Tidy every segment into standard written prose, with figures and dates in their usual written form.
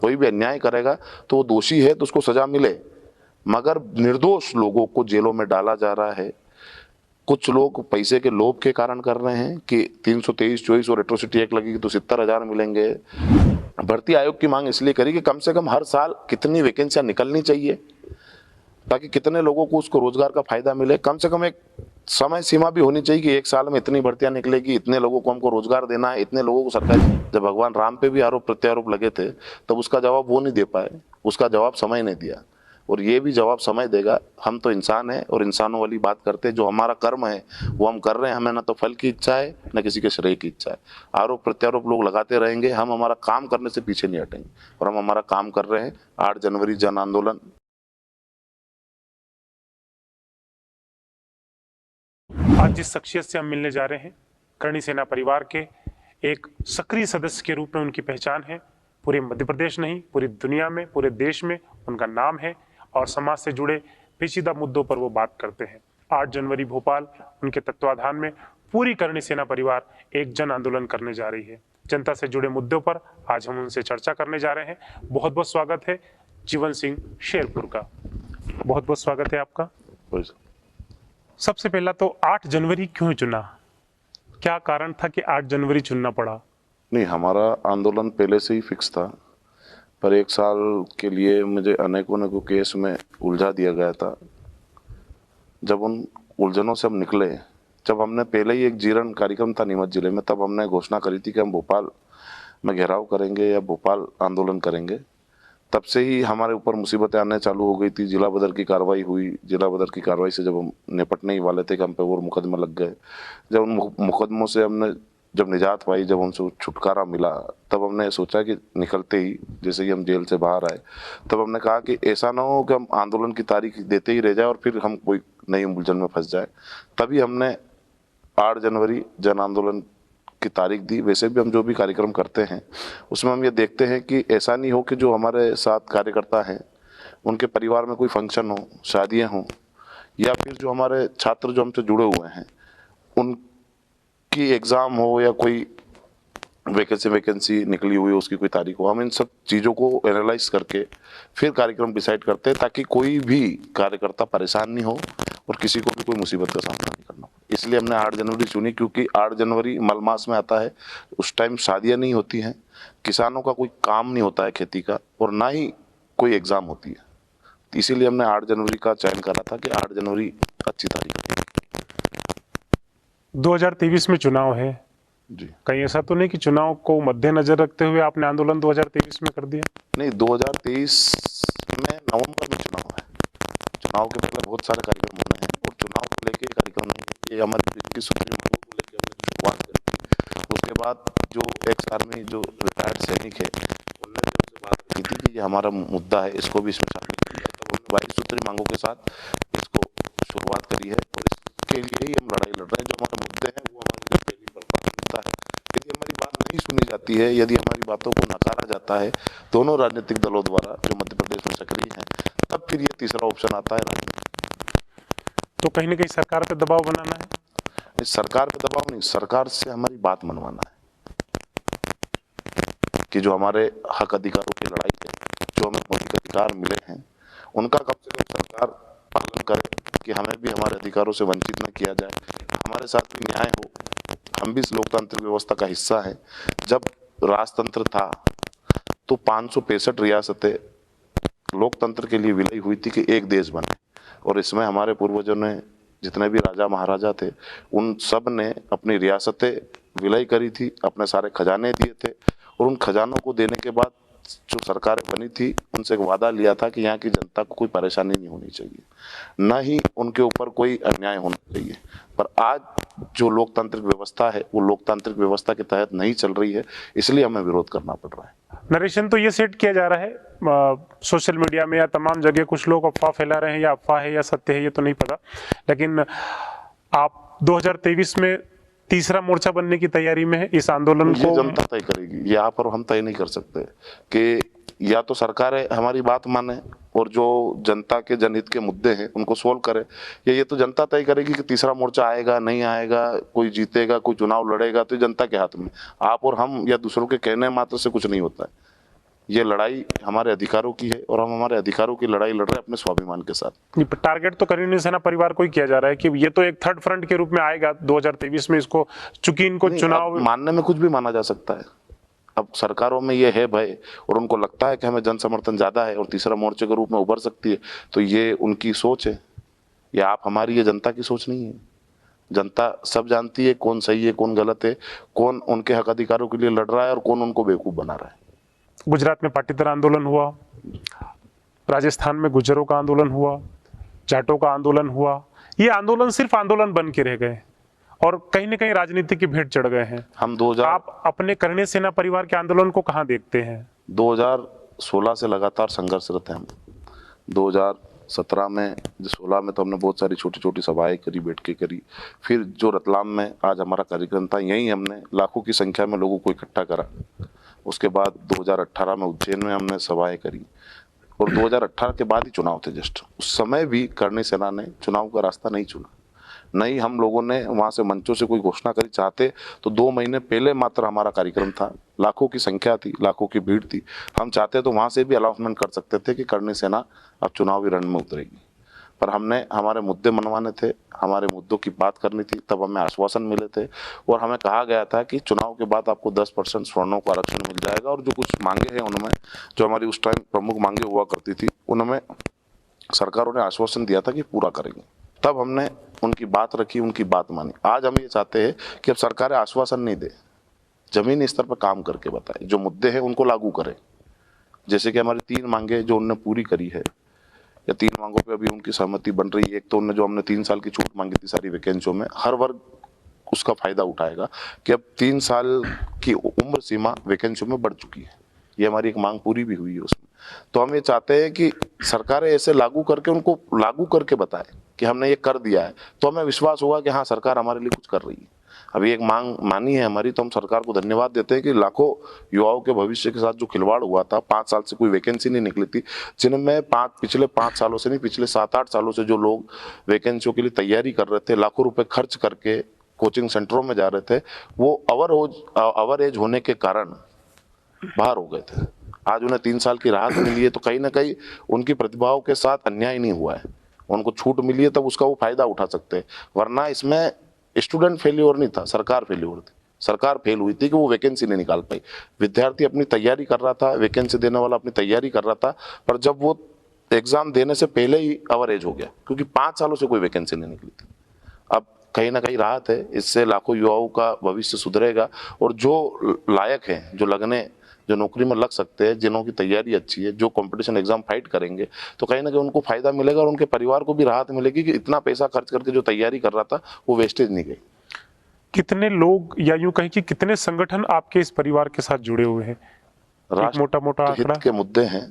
कोई भी अन्याय करेगा तो वो दोषी है तो उसको सजा मिले, मगर निर्दोष लोगों को जेलों में डाला जा रहा है। कुछ लोग पैसे के लोभ के कारण कर रहे हैं कि 323-24 और एट्रोसिटी एक्ट लगेगी तो 70,000 मिलेंगे। भर्ती आयोग की मांग इसलिए करी कि कम से कम हर साल कितनी वैकेंसियां निकलनी चाहिए ताकि कितने लोगों को उसको रोजगार का फायदा मिले। कम से कम एक समय सीमा भी होनी चाहिए कि एक साल में इतनी भर्तियां निकलेगी, इतने लोगों को हमको रोजगार देना है, इतने लोगों को सरकार। जब भगवान राम पे भी आरोप प्रत्यारोप लगे थे तब उसका जवाब वो नहीं दे पाए, उसका जवाब समय नहीं दिया, और ये भी जवाब समय देगा। हम तो इंसान हैं और इंसानों वाली बात करते हैं। जो हमारा कर्म है वो हम कर रहे हैं, हमें ना तो फल की इच्छा है न किसी के श्रेय की इच्छा है। आरोप प्रत्यारोप लोग लगाते रहेंगे, हम हमारा काम करने से पीछे नहीं हटेंगे और हम हमारा काम कर रहे हैं। 8 जनवरी जन आंदोलन। आज जिस शख्सियत से हम मिलने जा रहे हैं, करणी सेना परिवार के एक सक्रिय सदस्य के रूप में उनकी पहचान है। पूरे मध्य प्रदेश नहीं, पूरी दुनिया में, पूरे देश में उनका नाम है और समाज से जुड़े पेचीदा मुद्दों पर वो बात करते हैं। 8 जनवरी भोपाल, उनके तत्वाधान में पूरी करणी सेना परिवार एक जन आंदोलन करने जा रही है। जनता से जुड़े मुद्दों पर आज हम उनसे चर्चा करने जा रहे हैं। बहुत बहुत स्वागत है जीवन सिंह शेरपुर का। बहुत बहुत स्वागत है आपका। सबसे पहला तो 8 जनवरी क्यों चुना? क्या कारण था कि 8 जनवरी चुनना पड़ा? नहीं, हमारा आंदोलन पहले से ही फिक्स था, पर 1 साल के लिए मुझे अनेकों केस में उलझा दिया गया था। जब उन उलझनों से हम निकले, जब हमने पहले ही एक जीर्ण कार्यक्रम था नीमच जिले में, तब हमने घोषणा करी थी कि हम भोपाल में घेराव करेंगे या भोपाल आंदोलन करेंगे। तब से ही हमारे ऊपर मुसीबतें आने चालू हो गई थी। जिला बदर की कार्रवाई हुई। जिला बदर की कार्रवाई से जब हम निपटने ही वाले थे कि हम पे और मुकदमा लग गए। जब उन मुकदमों से हमने जब निजात पाई, जब हमसे छुटकारा मिला, तब हमने सोचा कि निकलते ही जैसे ही हम जेल से बाहर आए, तब हमने कहा कि ऐसा ना हो कि हम आंदोलन की तारीख देते ही रह जाए और फिर हम कोई नई उलझन में फंस जाए। तभी हमने 8 जनवरी जन आंदोलन की तारीख दी। वैसे भी हम जो भी कार्यक्रम करते हैं उसमें हम ये देखते हैं कि ऐसा नहीं हो कि जो हमारे साथ कार्यकर्ता हैं उनके परिवार में कोई फंक्शन हो, शादियां हों, या फिर जो हमारे छात्र जो हमसे जुड़े हुए हैं उनकी एग्ज़ाम हो या कोई वैकेंसी निकली हुई हो, उसकी कोई तारीख हो। हम इन सब चीज़ों को एनालाइज करके फिर कार्यक्रम डिसाइड करते हैं ताकि कोई भी कार्यकर्ता परेशान नहीं हो और किसी को भी कोई मुसीबत का सामना नहीं करना पड़े। इसलिए हमने 8 जनवरी चुनी, क्योंकि 8 जनवरी मलमास में आता है। उस टाइम शादियां नहीं होती हैं, किसानों का कोई काम नहीं होता है खेती का, और ना ही कोई एग्ज़ाम होती है। तो इसीलिए हमने 8 जनवरी का चयन करा था कि 8 जनवरी अच्छी तारीख है। 2023 में चुनाव है जी। कहीं ऐसा तो नहीं कि चुनाव को मद्देनजर रखते हुए आपने आंदोलन 2023 में कर दिया? नहीं, 2023 में नवंबर में चुनाव है। चुनाव के पहले बहुत सारे कार्यक्रम होने हैं और चुनाव को लेके कार्यक्रम नहीं है। ये हमारे 21 सुप्रीम कोर्ट को लेके हमने शुरुआत करी। उसके बाद जो एक्स आर्मी जो रिटायर्ड सैनिक है उनने जब से बात की थी कि ये हमारा मुद्दा है, इसको भी इसमें शामिल किया, तब उन्होंने 22 सूत्री मांगों के साथ इसको शुरुआत करी है और इसके लिए ही हम लड़ाई लड़ रहे हैं। जो हमारे मुद्दे हैं वो हमारे लिए पहली प्राथमिकता है। यदि हमारी बात नहीं सुनी जाती है, यदि हमारी बातों को नकारा जाता है दोनों राजनीतिक दलों द्वारा जो मध्य प्रदेश में सक्रिय हैं, तब फिर ये तीसरा ऑप्शन आता है तो कहीं ना कहीं सरकार पे दबाव बनाना है। सरकार पे दबाव नहीं, सरकार से हमारी बात मनवाना है कि जो हमारे हक अधिकारों की लड़ाई है, जो हमें मौलिक अधिकार मिले हैं, उनका कम से कम सरकार पालन करे कि हमें भी हमारे अधिकारों से वंचित न किया जाए, हमारे साथ भी न्याय हो। हम भी इस लोकतांत्रिक व्यवस्था का हिस्सा है। जब राजतंत्र था तो 565 रियासतें लोकतंत्र के लिए विलय हुई थी कि एक देश बने, और इसमें हमारे पूर्वजों ने, जितने भी राजा महाराजा थे, उन सब ने अपनी रियासतें विलय करी थी, अपने सारे खजाने दिए थे, और उन खजानों को देने के बाद जो सरकारें बनी थी उनसे एक वादा लिया था कि यहाँ की जनता को कोई परेशानी नहीं होनी चाहिए, न ही उनके ऊपर कोई अन्याय होना चाहिए। पर आज जो लोकतांत्रिक व्यवस्था है वो लोकतांत्रिक व्यवस्था के तहत नहीं चल रही है, इसलिए हमें विरोध करना पड़ रहा है। नरेशन तो ये सेट किया जा रहा है सोशल मीडिया में या तमाम जगह, कुछ लोग अफवाह फैला रहे हैं, या अफवाह है या सत्य है ये तो नहीं पता, लेकिन आप 2023 में तीसरा मोर्चा बनने की तैयारी में है इस आंदोलन को? जनता तय करेगी, यहाँ पर हम तय नहीं कर सकते कि या तो सरकारें हमारी बात माने और जो जनता के जनहित के मुद्दे हैं उनको सोल्व करे, या ये तो जनता तय करेगी कि तीसरा मोर्चा आएगा नहीं आएगा, कोई जीतेगा, कोई चुनाव लड़ेगा, तो जनता के हाथ में। आप और हम या दूसरों के कहने मात्र से कुछ नहीं होता है। ये लड़ाई हमारे अधिकारों की है और हम हमारे अधिकारों की लड़ाई लड़ रहे हैं अपने स्वाभिमान के साथ। टारगेट तो करेंगे सेना परिवार को ही किया जा रहा है कि ये तो एक थर्ड फ्रंट के रूप में आएगा 2023 में, इसको चूंकि इनको चुनाव मानने में कुछ भी माना जा सकता है। अब सरकारों में ये है भय और उनको लगता है कि हमें जन समर्थन ज्यादा है और तीसरा मोर्चे के रूप में उभर सकती है, तो ये उनकी सोच है। ये आप हमारी, ये जनता की सोच नहीं है। जनता सब जानती है कौन सही है कौन गलत है, कौन उनके हक अधिकारों के लिए लड़ रहा है और कौन उनको बेवकूफ बना रहा है। गुजरात में पाटीदार आंदोलन हुआ, राजस्थान में गुर्जरों का आंदोलन हुआ, जाटों का आंदोलन हुआ। ये आंदोलन सिर्फ आंदोलन बन के रह गए और कहीं न कहीं राजनीति की भेंट चढ़ गए हैं। आप अपने करणी सेना परिवार के आंदोलन को कहां देखते हैं? 2016 से लगातार संघर्षरत हैं हम। 2017 में 16 में तो हमने बहुत सारी छोटी छोटी सभाएं करी, बैठकें करी। फिर जो रतलाम में आज हमारा कार्यक्रम था, यहीं हमने लाखों की संख्या में लोगों को इकट्ठा करा। उसके बाद 2018 में उज्जैन में हमने सभाएं करी और 2018 के बाद ही चुनाव थे जस्ट। उस समय भी करणी सेना ने चुनाव का रास्ता नहीं चुना। नहीं हम लोगों ने वहां से मंचों से कोई घोषणा करी, चाहते तो 2 महीने पहले मात्र हमारा कार्यक्रम था, लाखों की संख्या थी, लाखों की भीड़ थी। हम चाहते तो वहां से भी अनाउंसमेंट कर सकते थे कि करणी सेना अब चुनावी रण में उतरेगी, पर हमने हमारे मुद्दे मनवाने थे, हमारे मुद्दों की बात करनी थी। तब हमें आश्वासन मिले थे और हमें कहा गया था कि चुनाव के बाद आपको 10% सवर्णों को आरक्षण मिल जाएगा और जो कुछ मांगे हैं उनमें, जो हमारी उस टाइम प्रमुख मांगे हुआ करती थी, उनमें सरकारों ने आश्वासन दिया था कि पूरा करेंगे। तब हमने उनकी बात रखी, उनकी बात मानी। आज हम ये चाहते हैं कि अब सरकारें आश्वासन नहीं दे, जमीनी स्तर पर काम करके बताए, जो मुद्दे हैं उनको लागू करें। जैसे कि हमारी 3 मांगे जो उन्होंने पूरी करी है, या 3 मांगों पे अभी उनकी सहमति बन रही है। एक तो उन्होंने जो हमने 3 साल की छूट मांगी थी सारी वैकेंसियों में, हर वर्ग उसका फायदा उठाएगा कि अब 3 साल की उम्र सीमा वैकेंसियों में बढ़ चुकी है। ये हमारी एक मांग पूरी भी हुई है उसमें। तो हम ये चाहते हैं कि सरकारें ऐसे लागू करके उनको लागू करके बताए कि हमने ये कर दिया है, तो हमें विश्वास होगा कि हाँ सरकार हमारे लिए कुछ कर रही है। अभी एक मांग मानी है हमारी, तो हम सरकार को धन्यवाद देते हैं कि लाखों युवाओं के भविष्य के साथ जो खिलवाड़ हुआ था, 5 साल से कोई वैकेंसी नहीं निकली थी, जिनमें पिछले 5 सालों से नहीं, पिछले 7-8 सालों से जो लोग वैकेंसियों के लिए तैयारी कर रहे थे, लाखों रुपए खर्च करके कोचिंग सेंटरों में जा रहे थे, वो ओवर एज होने के कारण बाहर हो गए थे। आज उन्हें 3 साल की राहत मिली है, तो कहीं ना कहीं उनकी प्रतिभाओं के साथ अन्याय नहीं हुआ है। उनको छूट मिली है, तब उसका वो फायदा उठा सकते हैं। वरना इसमें स्टूडेंट फेल्योर नहीं था, सरकार फेल्योर थी। सरकार फेल हुई थी कि वो वैकेंसी नहीं निकाल पाई। विद्यार्थी अपनी तैयारी कर रहा था, वैकेंसी देने वाला अपनी तैयारी कर रहा था, पर जब वो एग्जाम देने से पहले ही अवरेज हो गया, क्योंकि 5 सालों से कोई वैकेंसी नहीं निकली थी। अब कहीं ना कहीं राहत है, इससे लाखों युवाओं का भविष्य सुधरेगा और जो लायक हैं, जो नौकरी में लग सकते हैं, जिन्हों की तैयारी अच्छी है, जो कंपटीशन एग्जाम फाइट करेंगे, तो कहीं ना कहीं उनको फायदा मिलेगा और उनके परिवार को भी राहत मिलेगी कि इतना पैसा खर्च करके जो तैयारी कर रहा था वो वेस्टेज नहीं गई। कितने लोग, या यूं कहें कि कितने संगठन आपके इस परिवार के साथ जुड़े हुए हैं? मोटा हित के मुद्दे हैं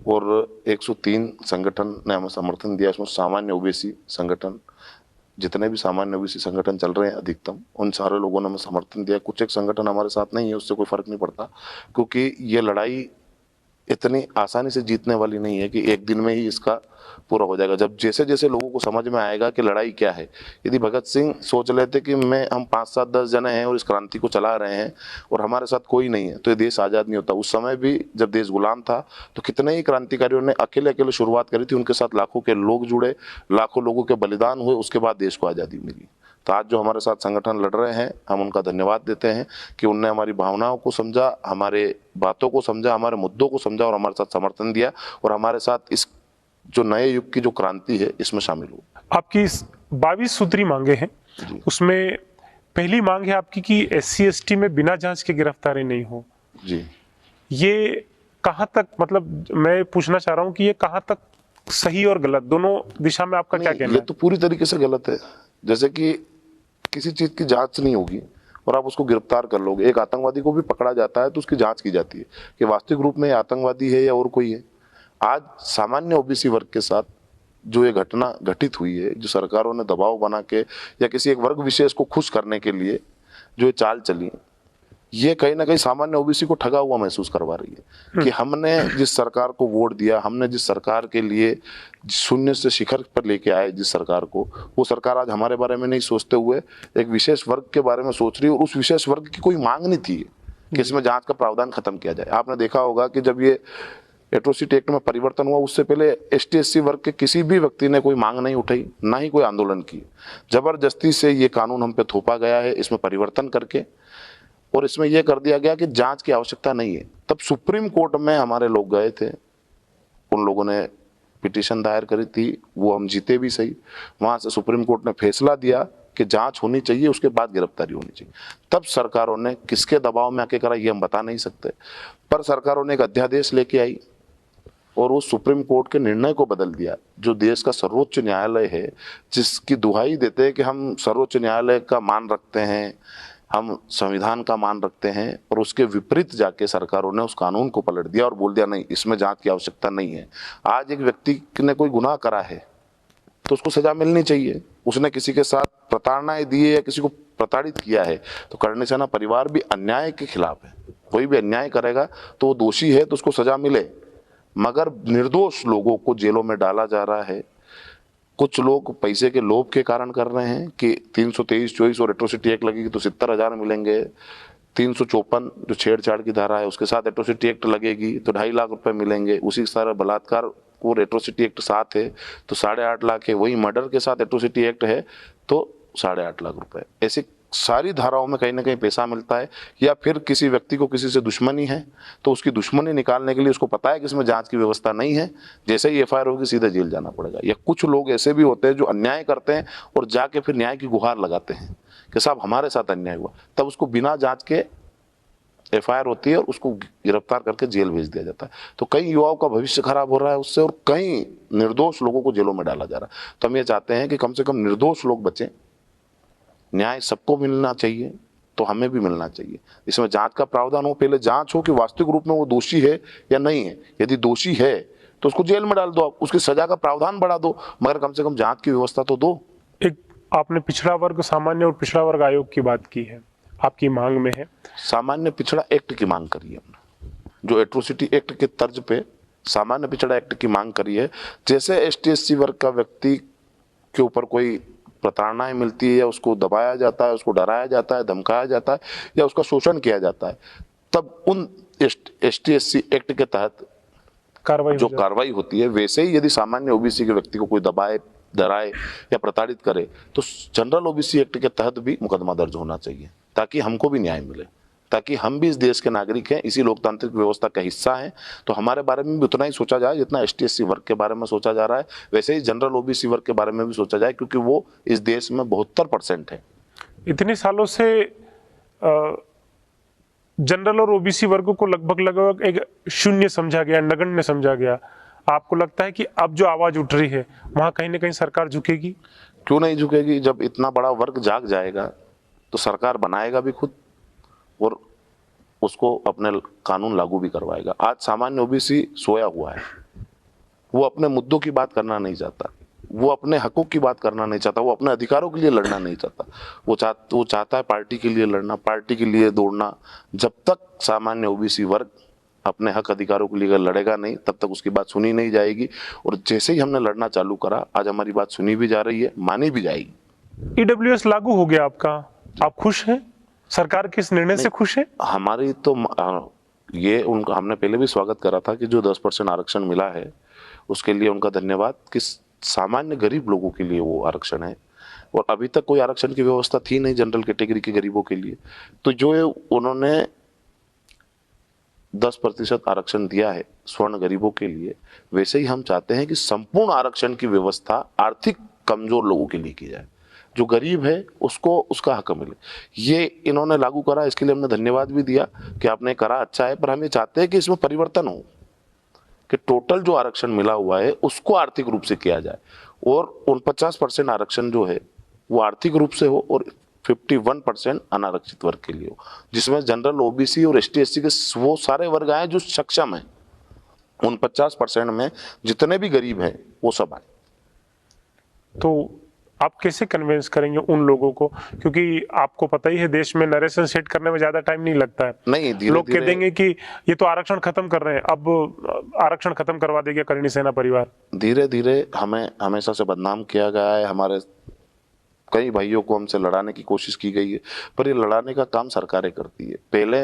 और 103 संगठन ने हमें समर्थन दिया। इसमें सामान्य ओबीसी संगठन, जितने भी सामान्य ओबीसी संगठन चल रहे हैं अधिकतम, उन सारे लोगों ने हमें समर्थन दिया। कुछ एक संगठन हमारे साथ नहीं है, उससे कोई फर्क नहीं पड़ता, क्योंकि ये लड़ाई इतनी आसानी से जीतने वाली नहीं है कि एक दिन में ही इसका पूरा हो जाएगा। जब जैसे जैसे लोगों को समझ में आएगा कि लड़ाई क्या है। यदि भगत सिंह सोच लेते कि हम 5-7-10 जने हैं और इस क्रांति को चला रहे हैं और हमारे साथ कोई नहीं है, तो ये देश आज़ाद नहीं होता। उस समय भी जब देश गुलाम था, तो कितने ही क्रांतिकारियों ने अकेले अकेले शुरुआत करी थी, उनके साथ लाखों के लोग जुड़े, लाखों लोगों के बलिदान हुए, उसके बाद देश को आज़ादी मिली। तो आज जो हमारे साथ संगठन लड़ रहे हैं, हम उनका धन्यवाद देते हैं कि उनने हमारी भावनाओं को समझा, हमारे बातों को समझा, हमारे मुद्दों को समझा और हमारे साथ समर्थन दिया और हमारे साथ इस जो नए युग की जो क्रांति है इसमें शामिल हुआ। आपकी 22 सूत्री मांगे हैं, उसमें पहली मांग है आपकी कि SC/ST में बिना जांच के गिरफ्तारी नहीं हो। जी, ये कहाँ तक, मतलब मैं पूछना चाह रहा हूँ कि ये कहाँ तक सही और गलत, दोनों दिशा में आपका क्या कहना है? ये तो पूरी तरीके से गलत है। जैसे कि किसी चीज की जांच नहीं होगी और आप उसको गिरफ्तार कर लोगे। एक आतंकवादी को भी पकड़ा जाता है तो उसकी जांच की जाती है कि वास्तविक रूप में आतंकवादी है या और कोई है। आज सामान्य ओबीसी वर्ग के साथ जो ये घटना घटित हुई है, जो सरकारों ने दबाव बना के या किसी एक वर्ग विशेष को खुश करने के लिए जो ये चाल चली, ये कहीं ना कहीं सामान्य ओबीसी को ठगा हुआ महसूस करवा रही है कि हमने जिस सरकार को वोट दिया, हमने जिस सरकार के लिए शून्य से शिखर पर लेके आए जिस सरकार को, वो सरकार आज हमारे बारे में नहीं सोचते हुए एक विशेष वर्ग के बारे में सोच रही है और उस विशेष वर्ग की कोई मांग नहीं थी। कि इसमें जांच का प्रावधान खत्म किया जाए। आपने देखा होगा कि जब ये एट्रोसिटी एक्ट में परिवर्तन हुआ, उससे पहले एसटी एससी वर्ग के किसी भी व्यक्ति ने कोई मांग नहीं उठाई, ना ही कोई आंदोलन की। जबरदस्ती से ये कानून हम पे थोपा गया है, इसमें परिवर्तन करके, और इसमें यह कर दिया गया कि जांच की आवश्यकता नहीं है। तब सुप्रीम कोर्ट में हमारे लोग गए थे, उन लोगों ने पिटीशन दायर करी थी, वो हम जीते भी सही। वहां से सुप्रीम कोर्ट ने फैसला दिया कि जांच होनी चाहिए, उसके बाद गिरफ्तारी होनी चाहिए। तब सरकारों ने किसके दबाव में आके करा ये हम बता नहीं सकते, पर सरकारों ने एक अध्यादेश लेके आई और वो सुप्रीम कोर्ट के निर्णय को बदल दिया। जो देश का सर्वोच्च न्यायालय है, जिसकी दुहाई देते हैं कि हम सर्वोच्च न्यायालय का मान रखते हैं, हम संविधान का मान रखते हैं, और उसके विपरीत जाके सरकारों ने उस कानून को पलट दिया और बोल दिया नहीं, इसमें जांच की आवश्यकता नहीं है। आज एक व्यक्ति ने कोई गुनाह करा है तो उसको सजा मिलनी चाहिए। उसने किसी के साथ प्रताड़नाएं दी है या किसी को प्रताड़ित किया है, तो करणी सेना परिवार भी अन्याय के खिलाफ है। कोई भी अन्याय करेगा तो वो दोषी है तो उसको सजा मिले, मगर निर्दोष लोगों को जेलों में डाला जा रहा है। कुछ लोग पैसे के लोभ के कारण कर रहे हैं कि 323-24 और एट्रोसिटी एक्ट लगेगी तो 70,000 मिलेंगे, 354 जो छेड़छाड़ की धारा है उसके साथ एट्रोसिटी एक्ट लगेगी तो 2.5 लाख रुपए मिलेंगे। उसी तरह बलात्कार और एट्रोसिटी एक्ट साथ है तो 8.5 लाख है, वही मर्डर के साथ एट्रोसिटी एक्ट है तो 8.5 लाख रुपए। ऐसी सारी धाराओं में कहीं ना कहीं पैसा मिलता है। या फिर किसी व्यक्ति को किसी से दुश्मनी है तो उसकी दुश्मनी निकालने के लिए उसको पता है कि इसमें जांच की व्यवस्था नहीं है, जैसे ही एफआईआर होगी सीधे जेल जाना पड़ेगा। या कुछ लोग ऐसे भी होते हैं जो अन्याय करते हैं और जाके फिर न्याय की गुहार लगाते हैं कि साहब हमारे साथ अन्याय हुआ, तब उसको बिना जांच के एफआईआर होती है और उसको गिरफ्तार करके जेल भेज दिया जाता है। तो कई युवाओं का भविष्य खराब हो रहा है उससे, और कई निर्दोष लोगों को जेलों में डाला जा रहा है। तो हम ये चाहते हैं कि कम से कम निर्दोष लोग बचें, न्याय सबको मिलना चाहिए तो हमें भी मिलना चाहिए। इसमें जांच का प्रावधान हो, पहले जांच हो कि वास्तविक रूप में वो दोषी है या नहीं है। यदि दोषी है तो उसको जेल में डाल दो, आप उसकी सजा का प्रावधान बढ़ा दो, मगर कम से कम जांच की व्यवस्था तो दो। एक आपने पिछड़ा वर्ग सामान्य और पिछड़ा वर्ग आयोग की बात की है, आपकी मांग में है सामान्य पिछड़ा एक्ट की मांग करी है हमने, जो एट्रोसिटी एक्ट के तर्ज पे सामान्य पिछड़ा एक्ट की मांग करी है। जैसे एसटी एससी वर्ग का व्यक्ति के ऊपर कोई प्रताड़नाएं मिलती है या उसको दबाया जाता है, उसको डराया जाता है, धमकाया जाता है या उसका शोषण किया जाता है, तब उन एसटी एससी एक्ट के तहत जो कार्रवाई होती है, वैसे ही यदि सामान्य ओबीसी के व्यक्ति को कोई दबाए, डराए या प्रताड़ित करे तो जनरल ओबीसी एक्ट के तहत भी मुकदमा दर्ज होना चाहिए, ताकि हमको भी न्याय मिले, ताकि हम भी इस देश के नागरिक हैं, इसी लोकतांत्रिक व्यवस्था का हिस्सा हैं। तो हमारे बारे में भी उतना ही सोचा जाए जितना एसटी एससी वर्ग के बारे में सोचा जा रहा है, वैसे ही जनरल ओबीसी वर्ग के बारे में भी सोचा जाए, क्योंकि वो इस देश में 72% है। इतने सालों से जनरल और ओबीसी वर्गों को लगभग एक शून्य समझा गया, नगण्य समझा गया। आपको लगता है कि अब जो आवाज उठ रही है वहां कहीं ना कहीं सरकार झुकेगी? क्यों नहीं झुकेगी? जब इतना बड़ा वर्ग जाग जाएगा तो सरकार बनाएगा भी खुद और उसको अपने कानून लागू भी करवाएगा। आज सामान्य ओबीसी सोया हुआ है, वो अपने मुद्दों की बात करना नहीं चाहता, वो अपने हकों की बात करना नहीं चाहता, वो अपने अधिकारों के लिए लड़ना नहीं चाहता। वो चाहता है पार्टी के लिए लड़ना, पार्टी के लिए दौड़ना। जब तक सामान्य ओबीसी वर्ग अपने हक अधिकारों के लिए लड़ेगा नहीं, तब तक उसकी बात सुनी नहीं जाएगी। और जैसे ही हमने लड़ना चालू करा, आज हमारी बात सुनी भी जा रही है, मानी भी जाएगी। ईडब्ल्यूएस लागू हो गया आपका, आप खुश हैं? सरकार के इस निर्णय से खुश है? हमारी तो ये उनका हमने पहले भी स्वागत करा था कि जो 10% आरक्षण मिला है उसके लिए उनका धन्यवाद, कि सामान्य गरीब लोगों के लिए वो आरक्षण है। और अभी तक कोई आरक्षण की व्यवस्था थी नहीं जनरल कैटेगरी के गरीबों के लिए, तो जो उन्होंने 10% आरक्षण दिया है स्वर्ण गरीबों के लिए, वैसे ही हम चाहते हैं कि संपूर्ण आरक्षण की व्यवस्था आर्थिक कमजोर लोगों के लिए की जाए। जो गरीब है उसको उसका हक मिले। ये इन्होंने लागू करा, इसके लिए हमने धन्यवाद भी दिया कि आपने करा, अच्छा है। पर हम ये चाहते हैं कि इसमें परिवर्तन हो, कि टोटल जो आरक्षण मिला हुआ है उसको आर्थिक रूप से किया जाए, और 49% आरक्षण जो है वो आर्थिक रूप से हो और 51% अनारक्षित वर्ग के लिए हो, जिसमें जनरल ओबीसी और एसटी एससी के वो सारे वर्ग आए जो सक्षम हैं। उन 50% में जितने भी गरीब हैं वो सब आए। तो आप कैसे कन्विंस करेंगे उन लोगों को, क्योंकि आपको पता ही है देश में नरेशन सेट करने में ज्यादा टाइम नहीं लगता है। नहीं, लोग कह देंगे कि ये तो आरक्षण खत्म कर रहे हैं, अब आरक्षण खत्म करवा देगा करणी सेना परिवार। धीरे धीरे हमें हमेशा से बदनाम किया गया है, हमारे कई भाइयों को हमसे लड़ाने की कोशिश की गई है, पर ये लड़ाने का काम सरकारें करती है। पहले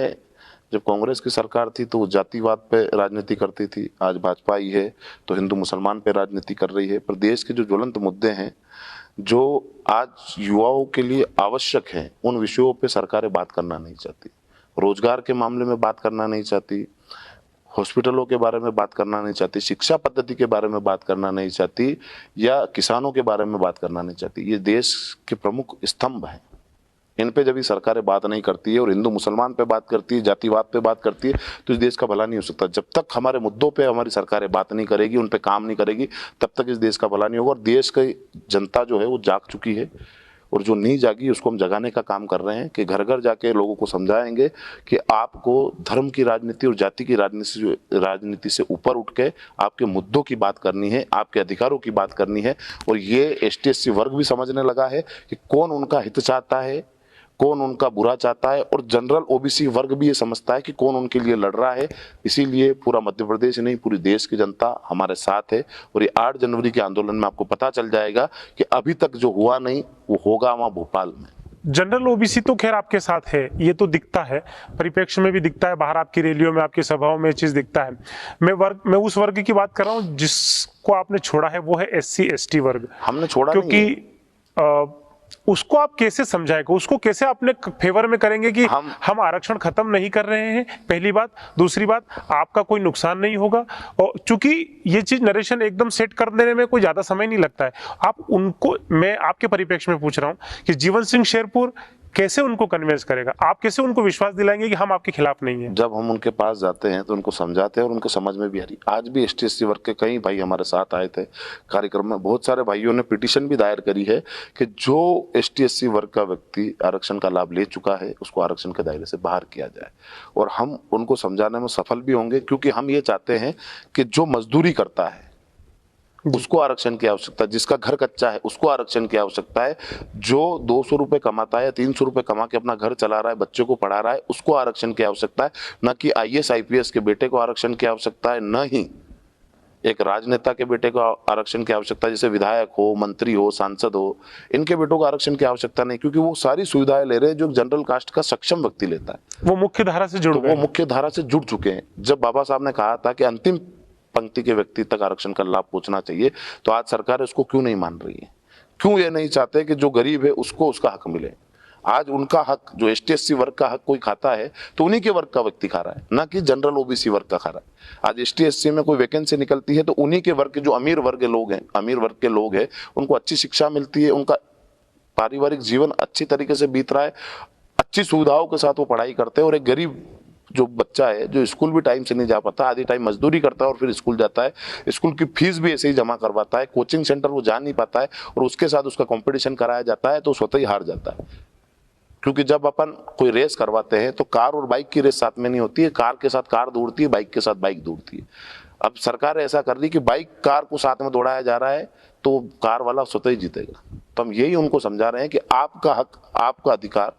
जब कांग्रेस की सरकार थी तो वो जातिवाद पे राजनीति करती थी, आज भाजपा आई है तो हिंदू मुसलमान पे राजनीति कर रही है। पर देश के जो ज्वलंत मुद्दे हैं, जो आज युवाओं के लिए आवश्यक हैं, उन विषयों पे सरकारें बात करना नहीं चाहती। रोजगार के मामले में बात करना नहीं चाहती, हॉस्पिटलों के बारे में बात करना नहीं चाहती, शिक्षा पद्धति के बारे में बात करना नहीं चाहती, या किसानों के बारे में बात करना नहीं चाहती। ये देश के प्रमुख स्तंभ हैं, इन पे जब ये सरकारें बात नहीं करती है और हिंदू मुसलमान पे बात करती है, जातिवाद पे बात करती है, तो इस देश का भला नहीं हो सकता। जब तक हमारे मुद्दों पे हमारी सरकारें बात नहीं करेगी, उन पे काम नहीं करेगी, तब तक इस देश का भला नहीं होगा। और देश की जनता जो है वो जाग चुकी है, और जो नहीं जागी उसको हम जगाने का काम कर रहे हैं कि घर घर जाके लोगों को समझाएंगे कि आपको धर्म की राजनीति और जाति की राजनीति से ऊपर उठ के आपके मुद्दों की बात करनी है, आपके अधिकारों की बात करनी है। और ये एसटी-एससी वर्ग भी समझने लगा है कि कौन उनका हित चाहता है, कौन उनका बुरा चाहता है, और जनरल ओबीसी वर्ग भी ये समझता है कि कौन उनके लिए लड़ रहा है। इसीलिए पूरा मध्य प्रदेश नहीं, पूरी देश की जनता हमारे साथ है। और ये 8 जनवरी के आंदोलन में आपको पता चल जाएगा कि अभी तक जो हुआ नहीं वो होगा वहां भोपाल में। जनरल ओबीसी तो खैर आपके साथ है, ये तो दिखता है, परिप्रेक्ष्य में भी दिखता है, बाहर आपकी रैलियों में, आपकी सभाओं में चीज दिखता है। मैं उस वर्ग की बात कर रहा हूँ जिसको आपने छोड़ा है, वो है SC ST वर्ग। हमने छोड़ा क्योंकि उसको आप कैसे समझाएंगे, उसको कैसे अपने फेवर में करेंगे कि हम आरक्षण खत्म नहीं कर रहे हैं, पहली बात। दूसरी बात, आपका कोई नुकसान नहीं होगा। और चूंकि ये चीज नरेशन एकदम सेट कर देने में कोई ज्यादा समय नहीं लगता है, आप उनको, मैं आपके परिप्रेक्ष्य में पूछ रहा हूं कि जीवन सिंह शेरपुर कैसे उनको कन्विंस करेगा, आप कैसे उनको विश्वास दिलाएंगे कि हम आपके खिलाफ नहीं है। जब हम उनके पास जाते हैं तो उनको समझाते हैं और उनको समझ में भी आ रही। आज भी ST-SC वर्ग के कई भाई हमारे साथ आए थे कार्यक्रम में। बहुत सारे भाइयों ने पिटीशन भी दायर करी है कि जो ST-SC वर्ग का व्यक्ति आरक्षण का लाभ ले चुका है उसको आरक्षण के दायरे से बाहर किया जाए। और हम उनको समझाने में सफल भी होंगे, क्योंकि हम ये चाहते हैं कि जो मजदूरी करता है उसको आरक्षण की आवश्यकता है, जिसका घर कच्चा है उसको आरक्षण की आवश्यकता है, जो 200 रुपए कमाता है या 300 रुपए कमा के अपना घर चला रहा है, बच्चों को पढ़ा रहा है, उसको आरक्षण की आवश्यकता है। न कि IAS IPS के बेटे को आरक्षण की आवश्यकता है, न ही एक राजनेता के बेटे को आरक्षण की आवश्यकता है, जैसे विधायक हो, मंत्री हो, सांसद हो, इनके बेटों को आरक्षण की आवश्यकता नहीं, क्योंकि वो सारी सुविधाएं ले रहे हैं जो जनरल कास्ट का सक्षम व्यक्ति लेता है। वो मुख्य धारा से जुड़ गए, वो मुख्य धारा से जुड़ चुके हैं। जब बाबा साहब ने कहा था कि अंतिम पंक्ति के व्यक्ति तक आरक्षण का लाभ पहुंचना चाहिए, तो आज सरकार उसको क्यों नहीं मान रही है? क्यों ये नहीं चाहते कि जो गरीब है उसको उसका हक मिले? आज उनका हक, जो ST-SC वर्ग का हक कोई खाता है तो उन्हीं के वर्ग का व्यक्ति खा रहा है, ना कि जनरल OBC वर्ग का खा रहा है। आज ST-SC में कोई वैकेंसी निकलती है तो उन्हीं के वर्ग के, जो अमीर वर्ग के लोग हैं, उनको अच्छी शिक्षा मिलती है, उनका पारिवारिक जीवन अच्छी तरीके से बीत रहा है, अच्छी सुविधाओं के साथ वो पढ़ाई करते हैं। और एक गरीब जो बच्चा है, जो स्कूल भी टाइम से नहीं जा पाता, आधी टाइम मजदूरी करता है और फिर स्कूल जाता है, स्कूल की फीस भी ऐसे ही जमा करवाता है, कोचिंग सेंटर वो जा नहीं पाता है, और उसके साथ उसका कंपटीशन कराया जाता है तो स्वतः ही हार जाता है। क्योंकि जब अपन कोई रेस करवाते हैं तो कार और बाइक की रेस साथ में नहीं होती है, कार के साथ कार दौड़ती है, बाइक के साथ बाइक दौड़ती है। अब सरकार ऐसा कर रही कि बाइक कार को साथ में दौड़ाया जा रहा है तो कार वाला स्वतः ही जीतेगा। तो हम यही उनको समझा रहे हैं कि आपका हक, आपका अधिकार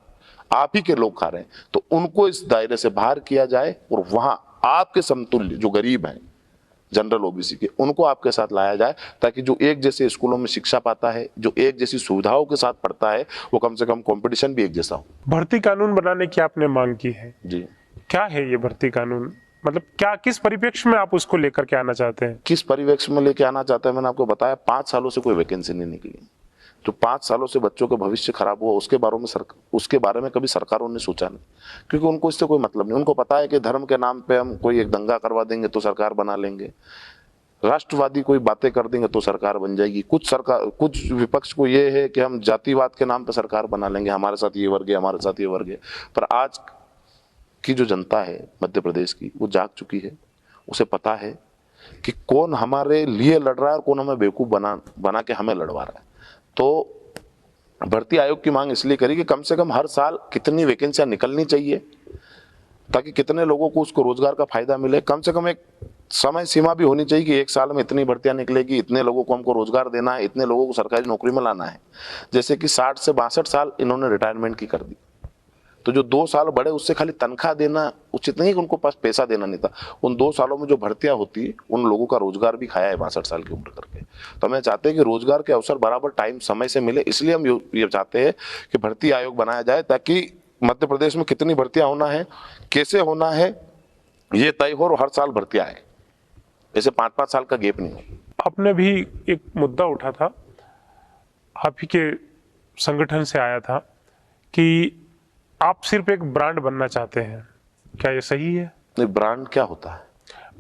आप ही के लोग खा रहे हैं, तो उनको इस दायरे से बाहर किया जाए और वहां आपके समतुल्य जो गरीब हैं, जनरल OBC के, उनको आपके साथ लाया जाए, ताकि जो एक जैसे स्कूलों में शिक्षा पाता है, जो एक जैसी सुविधाओं के साथ पढ़ता है, वो कम से कम कंपटीशन भी एक जैसा हो। भर्ती कानून बनाने की आपने मांग की है जी, क्या है ये भर्ती कानून? मतलब क्या, किस परिप्रेक्ष्य में आप उसको लेकर के आना चाहते हैं? किस परिप्रेक्ष्य में लेके आना चाहते हैं, मैंने आपको बताया, 5 सालों से कोई वैकेंसी नहीं निकली। जो 5 सालों से बच्चों का भविष्य खराब हुआ, उसके बारे में कभी सरकारों ने सोचा नहीं, क्योंकि उनको इससे कोई मतलब नहीं। उनको पता है कि धर्म के नाम पे हम कोई एक दंगा करवा देंगे तो सरकार बना लेंगे, राष्ट्रवादी कोई बातें कर देंगे तो सरकार बन जाएगी। कुछ विपक्ष को ये है कि हम जातिवाद के नाम पे सरकार बना लेंगे, हमारे साथ ये वर्ग है, हमारे साथ ये वर्ग है। पर आज की जो जनता है मध्य प्रदेश की, वो जाग चुकी है, उसे पता है कि कौन हमारे लिए लड़ रहा है और कौन हमें बेवकूफ बना के हमें लड़वा रहा है। तो भर्ती आयोग की मांग इसलिए करी कि कम से कम हर साल कितनी वैकेंसियां निकलनी चाहिए, ताकि कितने लोगों को उसको रोजगार का फायदा मिले। कम से कम एक समय सीमा भी होनी चाहिए कि 1 साल में इतनी भर्तियां निकलेगी, इतने लोगों को हमको रोजगार देना है, इतने लोगों को सरकारी नौकरी में लाना है। जैसे कि 60 से 62 साल इन्होंने रिटायरमेंट की कर दी, तो जो 2 साल बढ़े उससे खाली तनख्वाह देना उचित नहीं कि उनको पास पैसा देना नहीं था। उन 2 सालों में जो भर्तियां होती, उन लोगों का रोजगार भी खाया है 62 साल की उम्र करके। तो हमें चाहते हैं कि रोजगार के अवसर बराबर टाइम समय से मिले, इसलिए हम ये चाहते हैं कि भर्ती आयोग बनाया जाए, ताकि मध्य प्रदेश में कितनी भर्तियां होना है, कैसे होना है, ये तय हो और हर साल भर्तियां आए, ऐसे 5-5 साल का गैप नहीं हो। आपने भी एक मुद्दा उठा था, आप ही के संगठन से आया था कि आप सिर्फ एक ब्रांड बनना चाहते हैं, क्या ये सही है? नहीं, ब्रांड क्या होता है?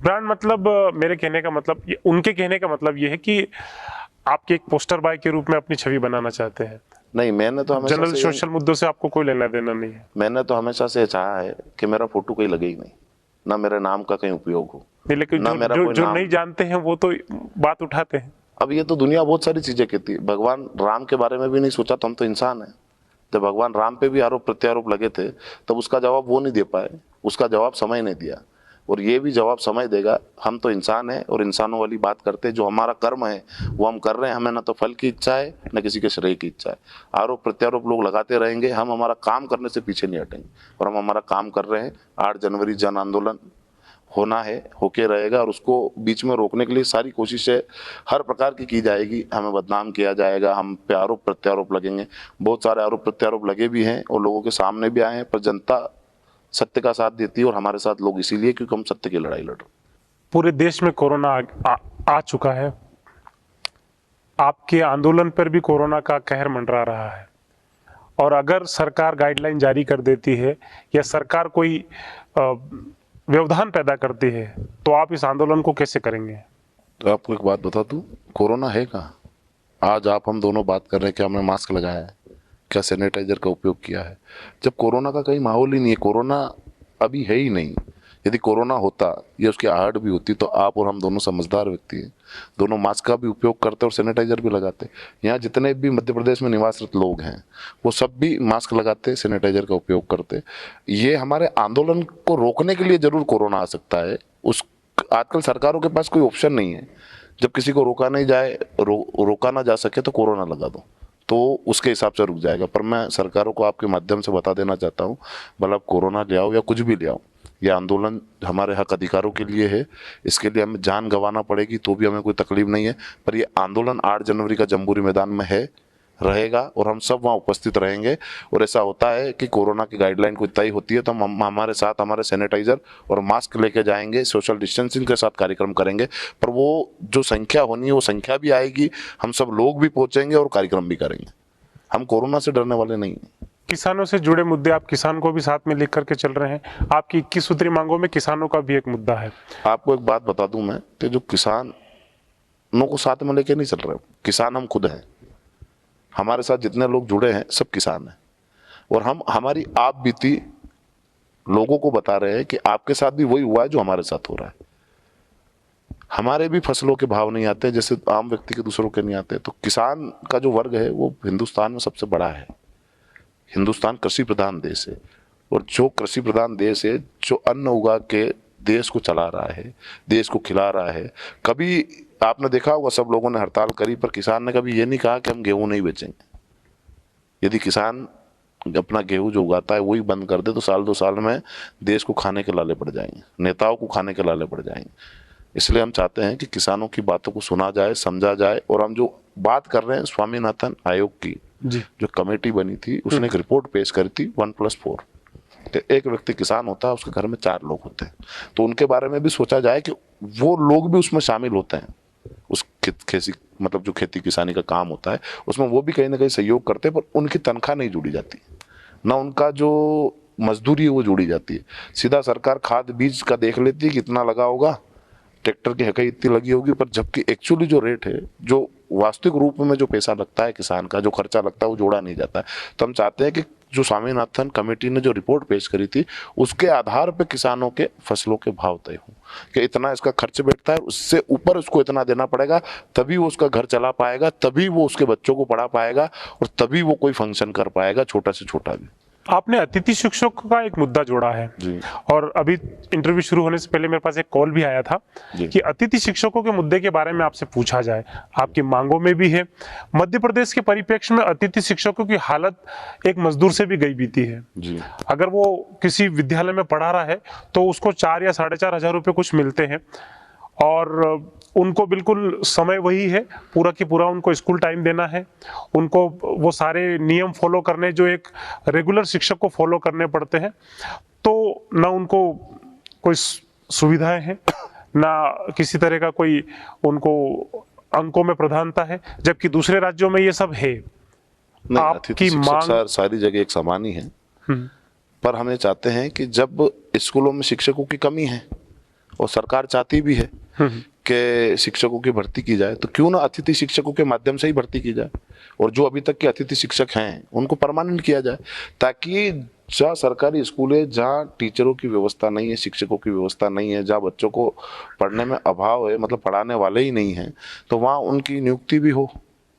ब्रांड मतलब मेरे कहने का मतलब उनके कहने का मतलब ये है कि आपके एक पोस्टर बॉय के रूप में अपनी छवि बनाना चाहते हैं। नहीं, मैंने तो हमेशा जनरल से सोशल मुद्दों से आपको कोई लेना देना नहीं है। मैंने तो हमेशा से चाहा है कि मेरा फोटो कहीं लगे ही नहीं, ना मेरे नाम का कहीं उपयोग हो। नहीं, लेकिन ना मेरा कोई जो नाम। नहीं जानते हैं वो तो बात उठाते हैं। अब ये तो दुनिया बहुत सारी चीजें कहती है, भगवान राम के बारे में भी नहीं सोचा तो हम तो इंसान हैं। जब भगवान राम पे भी आरोप प्रत्यारोप लगे थे तब उसका जवाब वो नहीं दे पाए, उसका जवाब समय ने दिया, और ये भी जवाब समय देगा। हम तो इंसान हैं और इंसानों वाली बात करते हैं। जो हमारा कर्म है वो हम कर रहे हैं, हमें ना तो फल की इच्छा है न किसी के श्रेय की इच्छा है। आरोप प्रत्यारोप लोग लगाते रहेंगे, हम हमारा काम करने से पीछे नहीं हटेंगे और हम हमारा काम कर रहे हैं। 8 जनवरी जन आंदोलन होना है, होके रहेगा, और उसको बीच में रोकने के लिए सारी कोशिशें हर प्रकार की जाएगी। हमें बदनाम किया जाएगा, हम पे आरोप प्रत्यारोप लगेंगे, बहुत सारे आरोप प्रत्यारोप लगे भी हैं और लोगों के सामने भी आए हैं, पर जनता सत्य का साथ देती है और हमारे साथ लोग इसीलिए क्योंकि हम सत्य की लड़ाई लड़ रहे हैं। पूरे देश में कोरोना आ चुका है, आपके आंदोलन पर भी कोरोना का कहर मंडरा रहा है, और अगर सरकार गाइडलाइन जारी कर देती है या सरकार कोई व्यवधान पैदा करती है तो आप इस आंदोलन को कैसे करेंगे? तो आपको एक बात बता दूं, कोरोना है कहाँ? आज आप हम दोनों बात कर रहे हैं कि हमने मास्क लगाया है, क्या सैनिटाइजर का उपयोग किया है, जब कोरोना का कहीं माहौल ही नहीं है। कोरोना अभी है ही नहीं। यदि कोरोना होता या उसकी आहट भी होती तो आप और हम दोनों समझदार व्यक्ति हैं, दोनों मास्क का भी उपयोग करते और सैनिटाइजर भी लगाते। यहाँ जितने भी मध्य प्रदेश में निवासरत लोग हैं वो सब भी मास्क लगाते, सैनिटाइजर का उपयोग करते। ये हमारे आंदोलन को रोकने के लिए जरूर कोरोना आ सकता है। उस आजकल सरकारों के पास कोई ऑप्शन नहीं है। जब किसी को रोका नहीं जाए, रोका ना जा सके तो कोरोना लगा दो, तो उसके हिसाब से रुक जाएगा। पर मैं सरकारों को आपके माध्यम से बता देना चाहता हूँ, भला कोरोना ले आओ या कुछ भी ले आओ, ये आंदोलन हमारे हक अधिकारों के लिए है। इसके लिए हमें जान गंवाना पड़ेगी तो भी हमें कोई तकलीफ नहीं है, पर ये आंदोलन 8 जनवरी का जम्बूरी मैदान में है, रहेगा और हम सब वहाँ उपस्थित रहेंगे। और ऐसा होता है कि कोरोना की गाइडलाइन कोई तय होती है तो हम हमारे साथ हमारे सैनिटाइजर और मास्क लेके जाएंगे, सोशल डिस्टेंसिंग के साथ कार्यक्रम करेंगे। पर वो जो संख्या होनी है वो संख्या भी आएगी, हम सब लोग भी पहुंचेंगे और कार्यक्रम भी करेंगे। हम कोरोना से डरने वाले नहीं हैं। किसानों से जुड़े मुद्दे आप किसान को भी साथ में लेकर के चल रहे हैं, आपकी 21 सूत्री मांगों में किसानों का भी एक मुद्दा है। आपको एक बात बता दूं मैं कि जो किसानों को साथ में लेके नहीं चल रहे, किसान हम खुद हैं। हमारे साथ जितने लोग जुड़े हैं सब किसान हैं और हम हमारी आप बीती लोगों को बता रहे हैं कि आपके साथ भी वही हुआ है जो हमारे साथ हो रहा है। हमारे भी फसलों के भाव नहीं आते जैसे आम व्यक्ति के दूसरों के नहीं आते। तो किसान का जो वर्ग है वो हिंदुस्तान में सबसे बड़ा है। हिंदुस्तान कृषि प्रधान देश है और जो कृषि प्रधान देश है, जो अन्न उगा के देश को चला रहा है, देश को खिला रहा है। कभी आपने देखा होगा सब लोगों ने हड़ताल करी पर किसान ने कभी ये नहीं कहा कि हम गेहूं नहीं बेचेंगे। यदि किसान अपना गेहूं जो उगाता है वही बंद कर दे तो साल 2 साल में देश को खाने के लाले पड़ जाएंगे, नेताओं को खाने के लाले पड़ जाएंगे। इसलिए हम चाहते हैं कि किसानों की बातों को सुना जाए, समझा जाए। और हम जो बात कर रहे हैं स्वामीनाथन आयोग की जी। जो कमेटी बनी थी उसने एक रिपोर्ट पेश करी थी 1+4 कि एक व्यक्ति किसान होता है उसके घर में 4 लोग होते हैं। तो उनके बारे में भी सोचा जाए कि वो लोग भी उसमें शामिल होते हैं। उस खेती मतलब जो खेती किसानी का काम होता है उसमें वो भी कहीं ना कहीं सहयोग करते हैं, पर उनकी तनख्वाह नहीं जुड़ी जाती, ना उनका जो मजदूरी है वो जुड़ी जाती है। सीधा सरकार खाद बीज का देख लेती है कितना लगा होगा, ट्रैक्टर की हकई इतनी लगी होगी, पर जबकि एक्चुअली जो रेट है, जो वास्तविक रूप में जो पैसा लगता है किसान का, जो खर्चा लगता है वो जोड़ा नहीं जाता है। तो हम चाहते हैं कि जो स्वामीनाथन कमेटी ने जो रिपोर्ट पेश करी थी उसके आधार पर किसानों के फसलों के भाव तय हों कि इतना इसका खर्च बैठता है, उससे ऊपर उसको इतना देना पड़ेगा, तभी वो उसका घर चला पाएगा, तभी वो उसके बच्चों को पढ़ा पाएगा और तभी वो कोई फंक्शन कर पाएगा, छोटा से छोटा भी। आपने अतिथि शिक्षकों का एक मुद्दा जोड़ा है जी। और अभी इंटरव्यू शुरू होने से पहले मेरे पास एक कॉल भी आया था कि अतिथि शिक्षकों के मुद्दे के बारे में आपसे पूछा जाए। आपकी मांगों में भी है। मध्य प्रदेश के परिप्रेक्ष्य में अतिथि शिक्षकों की हालत एक मजदूर से भी गई बीती है जी। अगर वो किसी विद्यालय में पढ़ा रहा है तो उसको 4 या 4,500 रुपये कुछ मिलते हैं और उनको बिल्कुल समय वही है, पूरा की पूरा उनको स्कूल टाइम देना है, उनको वो सारे नियम फॉलो करने जो एक रेगुलर शिक्षक को फॉलो करने पड़ते हैं। तो ना उनको कोई सुविधाएं हैं, ना किसी तरह का कोई उनको अंकों में प्रधानता है, जबकि दूसरे राज्यों में ये सब है। नहीं, आपकी अतिथि शिक्षक मांग सारी जगह एक समान ही है, पर हम ये चाहते हैं कि जब स्कूलों में शिक्षकों की कमी है और सरकार चाहती भी है कि शिक्षकों की भर्ती की जाए, तो क्यों ना अतिथि शिक्षकों के माध्यम से ही भर्ती की जाए, और जो अभी तक के अतिथि शिक्षक हैं उनको परमानेंट किया जाए, ताकि जहाँ सरकारी स्कूल है, जहाँ टीचरों की व्यवस्था नहीं है, शिक्षकों की व्यवस्था नहीं है, जहाँ बच्चों को पढ़ने में अभाव है, मतलब पढ़ाने वाले ही नहीं हैं, तो वहाँ उनकी नियुक्ति भी हो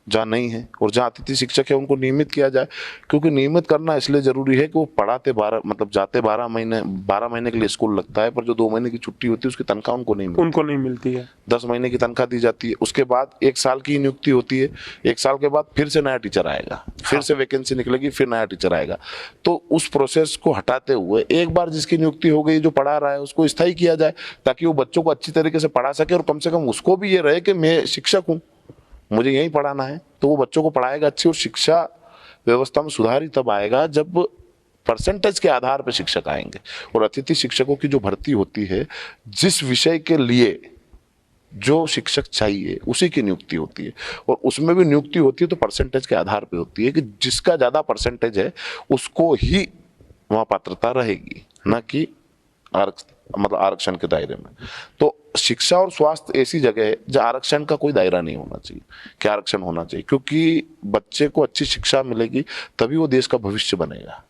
जहाँ नहीं है, और जहाँ अतिथि शिक्षक है उनको नियमित किया जाए। क्योंकि नियमित करना इसलिए जरूरी है कि वो पढ़ाते 12 मतलब जाते 12 महीने के लिए स्कूल लगता है, पर जो 2 महीने की छुट्टी होती है उसकी तनख्वाह उनको नहीं मिलती है। 10 महीने की तनख्वाह दी जाती है, उसके बाद 1 साल की नियुक्ति होती है, 1 साल के बाद फिर से नया टीचर आएगा, फिर से वैकेंसी निकलेगी, फिर नया टीचर आएगा। तो उस प्रोसेस को हटाते हुए एक बार जिसकी नियुक्ति हो गई, जो पढ़ा रहा है, उसको स्थायी किया जाए, ताकि वो बच्चों को अच्छी तरीके से पढ़ा सके, और कम से कम उसको भी ये रहे कि मैं शिक्षक हूँ, मुझे यही पढ़ाना है, तो वो बच्चों को पढ़ाएगा अच्छी। और शिक्षा व्यवस्था में सुधार ही तब आएगा जब परसेंटेज के आधार पर शिक्षक आएंगे। और अतिथि शिक्षकों की जो भर्ती होती है, जिस विषय के लिए जो शिक्षक चाहिए उसी की नियुक्ति होती है, और उसमें भी नियुक्ति होती है तो परसेंटेज के आधार पर होती है कि जिसका ज्यादा परसेंटेज है उसको ही वहां पात्रता रहेगी, न कि आरक्षण के दायरे में। तो शिक्षा और स्वास्थ्य ऐसी जगह है जहाँ आरक्षण का कोई दायरा नहीं होना चाहिए, क्या आरक्षण होना चाहिए, क्योंकि बच्चे को अच्छी शिक्षा मिलेगी तभी वो देश का भविष्य बनेगा।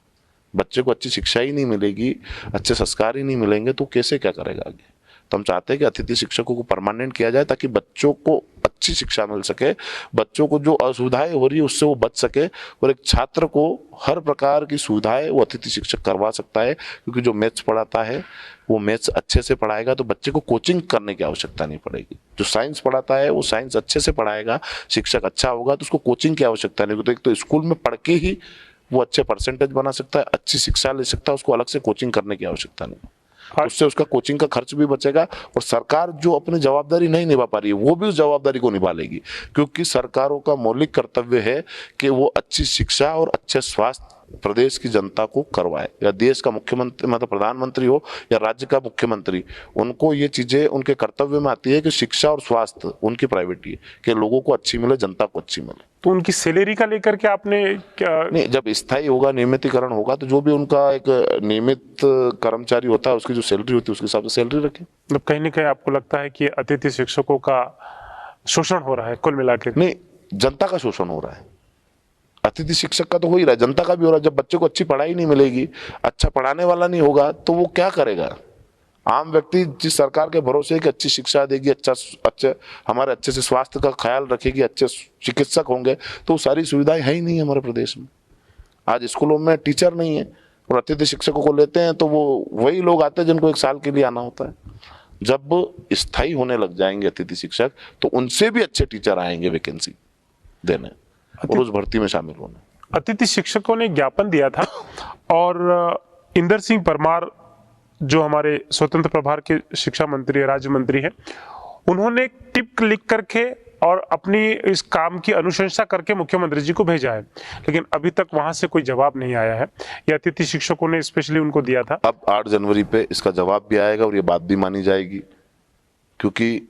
बच्चे को अच्छी शिक्षा ही नहीं मिलेगी, अच्छे संस्कार ही नहीं मिलेंगे, तो कैसे क्या करेगा आगे। तो हम चाहते हैं कि अतिथि शिक्षकों को परमानेंट किया जाए, ताकि बच्चों को अच्छी शिक्षा मिल सके, बच्चों को जो असुविधाएं हो रही है उससे वो बच सके, और एक छात्र को हर प्रकार की सुविधाएं वो अतिथि शिक्षक करवा सकता है। क्योंकि जो मैथ्स पढ़ाता है वो मैथ्स अच्छे से पढ़ाएगा तो बच्चे को कोचिंग करने की आवश्यकता नहीं पड़ेगी। जो साइंस पढ़ाता है वो साइंस अच्छे से पढ़ाएगा, शिक्षक अच्छा होगा तो उसको कोचिंग की आवश्यकता नहीं। तो एक तो स्कूल में पढ़ के ही वो अच्छे परसेंटेज बना सकता है, अच्छी शिक्षा ले सकता है, उसको अलग से कोचिंग करने की आवश्यकता नहीं। उससे उसका कोचिंग का खर्च भी बचेगा, और सरकार जो अपनी जवाबदारी नहीं निभा पा रही है वो भी उस जवाबदारी को निभा लेगी। क्योंकि सरकारों का मौलिक कर्तव्य है कि वो अच्छी शिक्षा और अच्छे स्वास्थ्य प्रदेश की जनता को करवाए, या देश का मुख्यमंत्री मतलब प्रधानमंत्री हो या राज्य का मुख्यमंत्री, उनको ये चीजें उनके कर्तव्य में आती है कि शिक्षा और स्वास्थ्य उनकी प्रायोरिटी है, कि लोगों को अच्छी मिले, जनता को अच्छी मिले। तो उनकी सैलरी का लेकर के आपने क्या? नहीं, जब स्थायी होगा, नियमितीकरण होगा, तो जो भी उनका एक नियमित कर्मचारी होता है उसकी जो सैलरी होती है उसके हिसाब से सैलरी रखें। मतलब कहीं ना कहीं आपको लगता है कि अतिथि शिक्षकों का शोषण हो रहा है कुल मिलाकर? नहीं, जनता का शोषण हो रहा है। अतिथि शिक्षक का तो हो ही रहा है, जनता का भी हो रहा है। जब बच्चे को अच्छी पढ़ाई नहीं मिलेगी, अच्छा पढ़ाने वाला नहीं होगा, तो वो क्या करेगा। आम व्यक्ति जिस सरकार के भरोसे कि अच्छी शिक्षा देगी, अच्छे हमारे अच्छे से स्वास्थ्य का ख्याल रखेगी, अच्छे चिकित्सक होंगे, तो सारी सुविधाएं है ही नहीं हमारे प्रदेश में। आज स्कूलों में टीचर नहीं है, और अतिथि शिक्षकों को लेते हैं तो वो वही लोग आते हैं जिनको 1 साल के लिए आना होता है। जब स्थायी होने लग जाएंगे अतिथि शिक्षक, तो उनसे भी अच्छे टीचर आएंगे वैकेंसी देने और उस भर्ती में शामिल होने। अतिथि शिक्षकों ने ज्ञापन दिया था, और इंदर सिंह परमार जो हमारे स्वतंत्र प्रभार के शिक्षा मंत्री राज्य मंत्री हैं, उन्होंने एक टिप लिख करके और अपनी इस काम की अनुशंसा करके मुख्यमंत्री जी को भेजा है, लेकिन अभी तक वहां से कोई जवाब नहीं आया है। ये अतिथि शिक्षकों ने स्पेशली उनको दिया था। अब 8 जनवरी पे इसका जवाब भी आएगा और ये बात भी मानी जाएगी, क्योंकि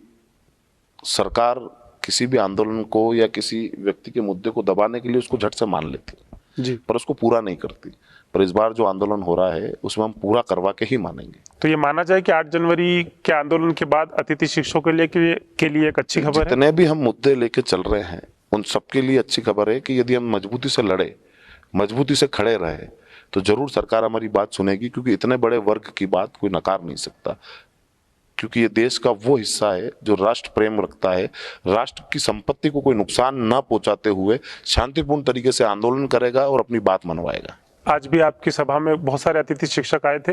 सरकार किसी भी आंदोलन को या किसी व्यक्ति के मुद्दे को दबाने के लिए उसको झट से मान लेती जी, पर उसको पूरा नहीं करती। पर इस बार जो आंदोलन हो रहा है उसमें हम पूरा करवा के ही मानेंगे। तो ये माना जाए कि 8 जनवरी के आंदोलन के बाद अतिथि शिक्षकों के लिए एक अच्छी खबर है। जितने भी हम मुद्दे लेके चल रहे हैं उन सबके लिए अच्छी खबर है कि यदि हम मजबूती से लड़े, मजबूती से खड़े रहे, तो जरूर सरकार हमारी बात सुनेगी। क्योंकि इतने बड़े वर्ग की बात कोई नकार नहीं सकता, क्योंकि ये देश का वो हिस्सा है जो राष्ट्र प्रेम रखता है, राष्ट्र की संपत्ति को कोई नुकसान न पहुंचाते हुए शांतिपूर्ण तरीके से आंदोलन करेगा और अपनी बात मनवाएगा। आज भी आपकी सभा में बहुत सारे अतिथि शिक्षक आए थे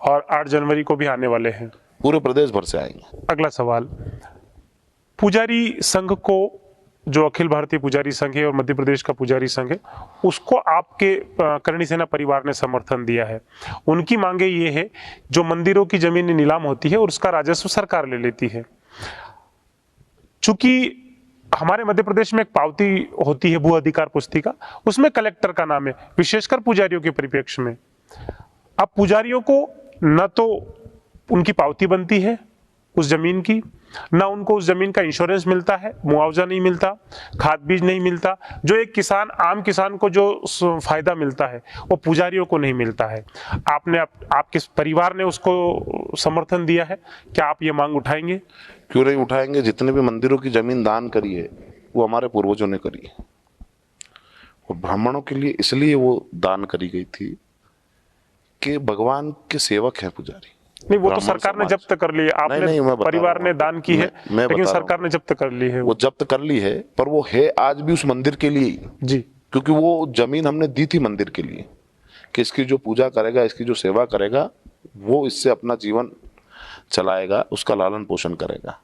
और 8 जनवरी को भी आने वाले हैं। पूरे प्रदेश भर से आएंगे। अगला सवाल, पुजारी संघ को, जो अखिल भारतीय पुजारी संघ है और मध्य प्रदेश का पुजारी संघ है, उसको आपके करणी सेना परिवार ने समर्थन दिया है। उनकी मांगे ये है, जो मंदिरों की जमीन नीलाम होती है और उसका राजस्व सरकार ले लेती है, चूंकि हमारे मध्य प्रदेश में एक पावती होती है भू अधिकार पुस्तिका, उसमें कलेक्टर का नाम है, विशेषकर पुजारियों के परिप्रेक्ष्य में। अब पुजारियों को न तो उनकी पावती बनती है उस जमीन की, ना उनको उस जमीन का इंश्योरेंस मिलता है, मुआवजा नहीं मिलता, खाद बीज नहीं मिलता, जो एक किसान, आम किसान को जो फायदा मिलता है वो पुजारियों को नहीं मिलता है। आपके परिवार ने उसको समर्थन दिया है, क्या आप ये मांग उठाएंगे? क्यों नहीं उठाएंगे? जितने भी मंदिरों की जमीन दान करी है वो हमारे पूर्वजों ने करी है, और ब्राह्मणों के लिए इसलिए वो दान करी गई थी कि भगवान के सेवक हैं पुजारी। नहीं, वो तो सरकार ने जब्त कर ली है, आपने नहीं, परिवार ने दान की है, लेकिन सरकार ने जब्त कर ली है। वो जब्त कर ली है, पर वो है आज भी उस मंदिर के लिए ही जी, क्योंकि वो जमीन हमने दी थी मंदिर के लिए कि इसकी जो पूजा करेगा, इसकी जो सेवा करेगा, वो इससे अपना जीवन चलाएगा, उसका लालन पोषण करेगा।